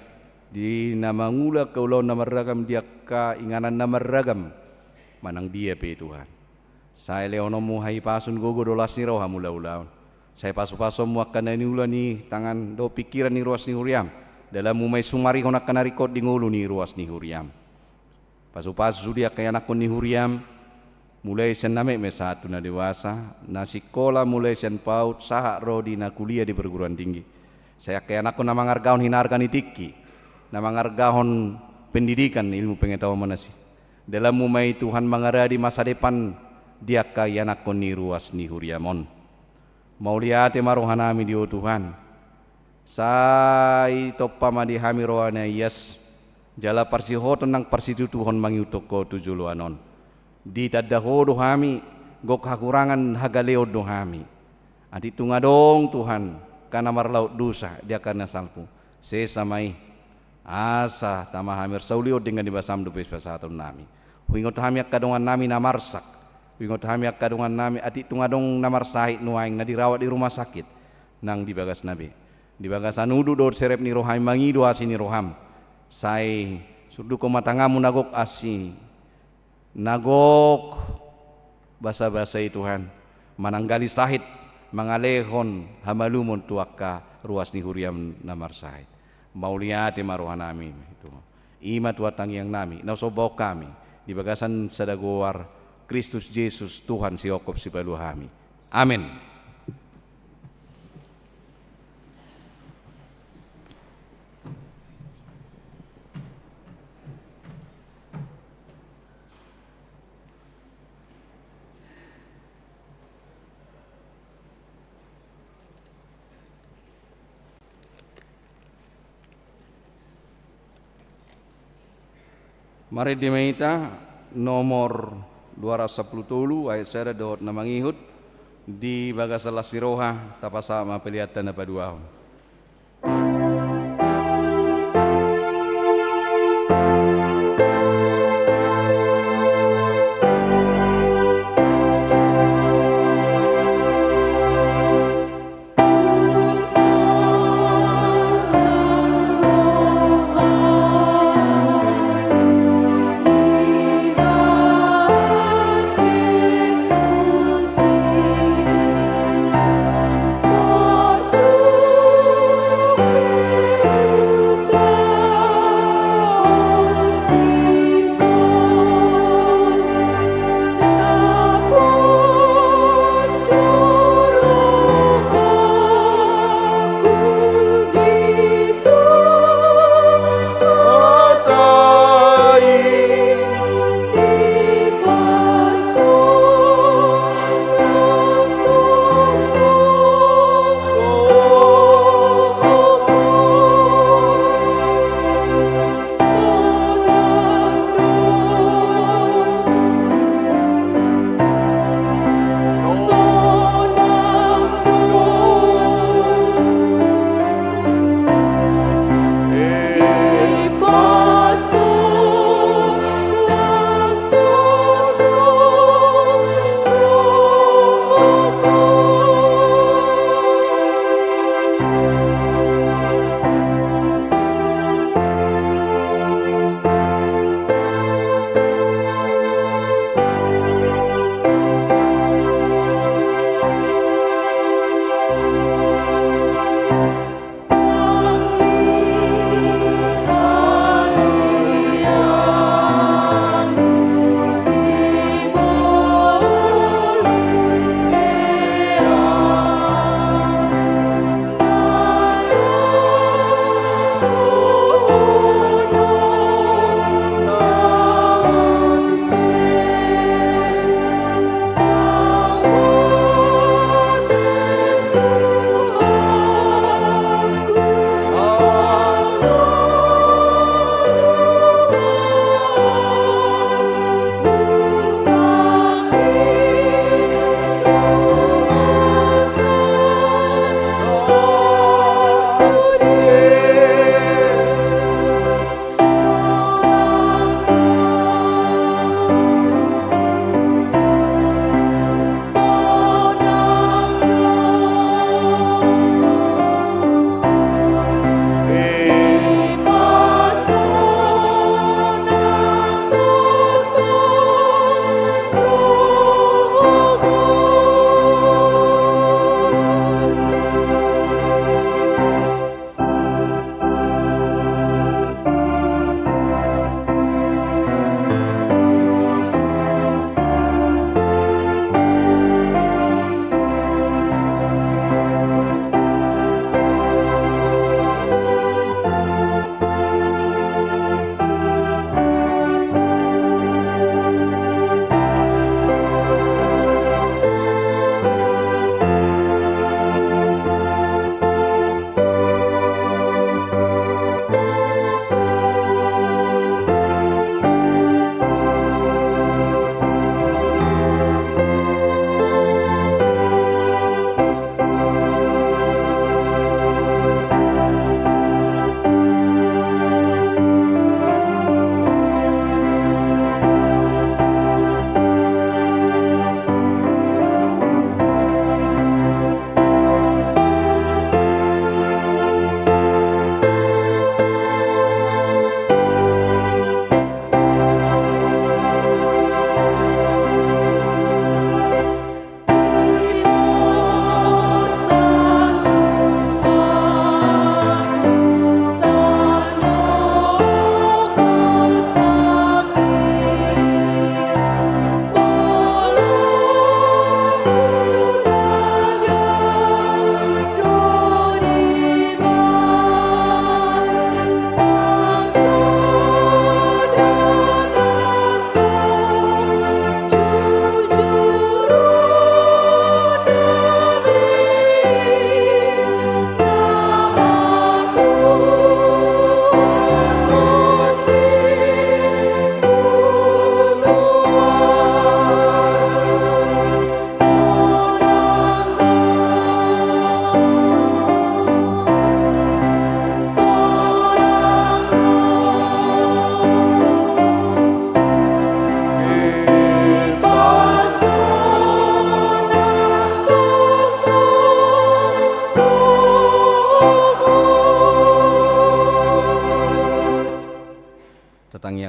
di nama ngula kaulau nama ragam diaka inganan nama ragam manang dia pe Tuhan saya leonomu hai pasun gogo dolas ni roha mula-ulaun saya pasu-pasu muakan ni ulan ni tangan do pikiran ni ruas ni Huriam dalam umay sumari ko nakanarikot di ngulu ni ruas ni Huriam pasu-pasu dia kaya anak ni Huriam mulai sen name me satu na dewasa na sikola mulai sen paut saha rodi na kuliah di perguruan tinggi saya kaya anak na mangargahon hinargan itiki na mangargahon pendidikan ilmu pengetahuan manasi dalam umay Tuhan mangaradi masa depan dia kaya anak ni ruas ni Huriamon mau lihat marohanami dio Tuhan sai topa madi hami roana yes jala parsihoton nang parsitutuhon mangiutoko tujuluanon di tadahodo hami gok hakurangan hagaleo do hami adi tungadong Tuhan kana marlaut dosa dia karena salku sesamai asa tamahamir saulio dengan dibasam do pesatun nami wingot hami kadongan nami namarsak wingot hami kadongan nami adi tungadong namarsahit nuaing na dirawat di rumah sakit nang dibagas nabi di bagasan udu dor serep ni roham mangido asini roham sai sudu ko matangamu nagok asi nagok basa-basa Tuhan mananggali sahid mangalehon hamalumon tuaka ruas ni Huriam namar sahid mauliati maruhan amin itu ima tuatang yang nami nasobok kami di bagasan sadagoar Kristus Yesus Tuhan siokop si paluhami. Amin. Mari dimaita nomor 210 ayat sada dot na mangihut di bagasala siroha tapasama pelihatan na paduahon. Yesus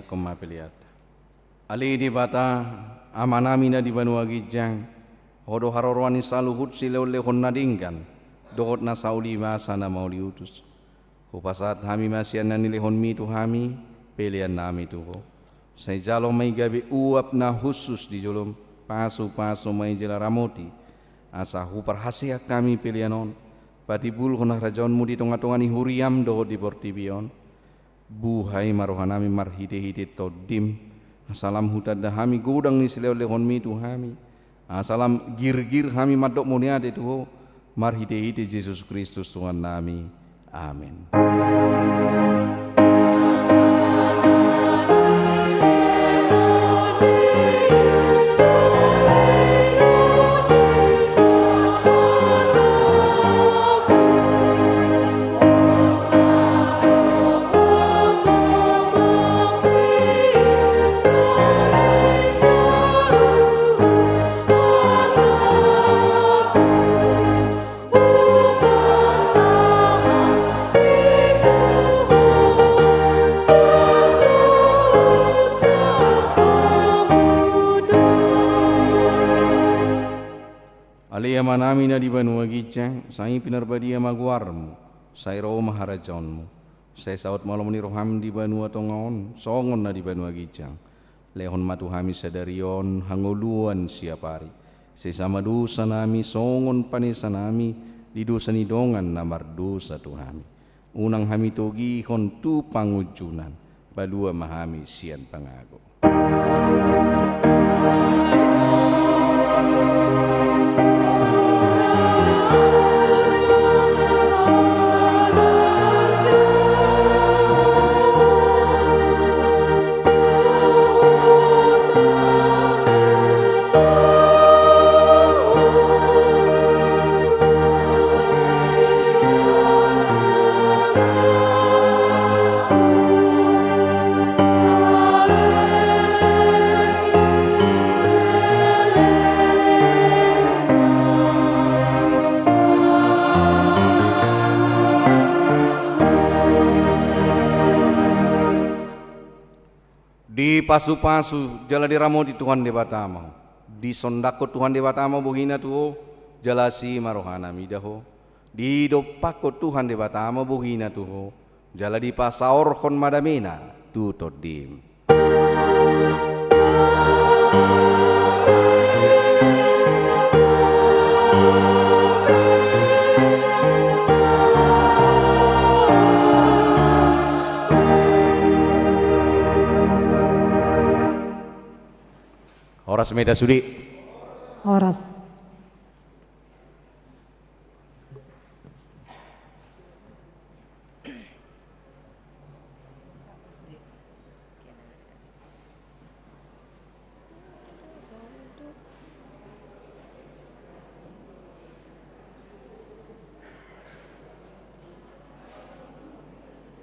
koma peliat. Ali di bata amanami na di Banua Gijang. Hodo harorwani saluhut sileo-lehon nadingkan. Dohot na sauli masa na mauli utus. Kupasat hami masian na nilehon mi tu hami. Pelian nami tu ho. Say jalo may gabi uap na khusus di jolom. Pasu-pasu may jela ramoti. Asa huparhasiak kami pilianon. Pati bulho na rajonmu di tonga-tonga ni huriam dohot di portibion. Buhay marohanami marhite-hite todim. Asalam hutad hami gudang ni sileo-lehon mi tu hami. Asalam gir-gir hami madok muniade tu ho. Marhite-hite Yesus Kristus Tuhan nami. Amin. Aliyama nami na di Banua Gijang, sai pinarbadia maguarmu, sai roh maharajonmu, sai saut malam ni roham di Banua Tongaon, songon na di Banua Gijang, lehon matu hami sadarion hangoluan siapari, sai sama dosa nami songon panesa nami, di dosa ni dongan namar dosa tuhami, unang hami togi hon tu pangujunan, badua mahami sian pangago. Di pasu-pasu jala diramo di Tuhan di Batama. Di sondako Tuhan di Batama buhina tuho jalasi marohana midaho. Di dopako Tuhan di Batama buhina tuho jala di pasaor kon madamina tu todim. Horas meda sudi. Horas.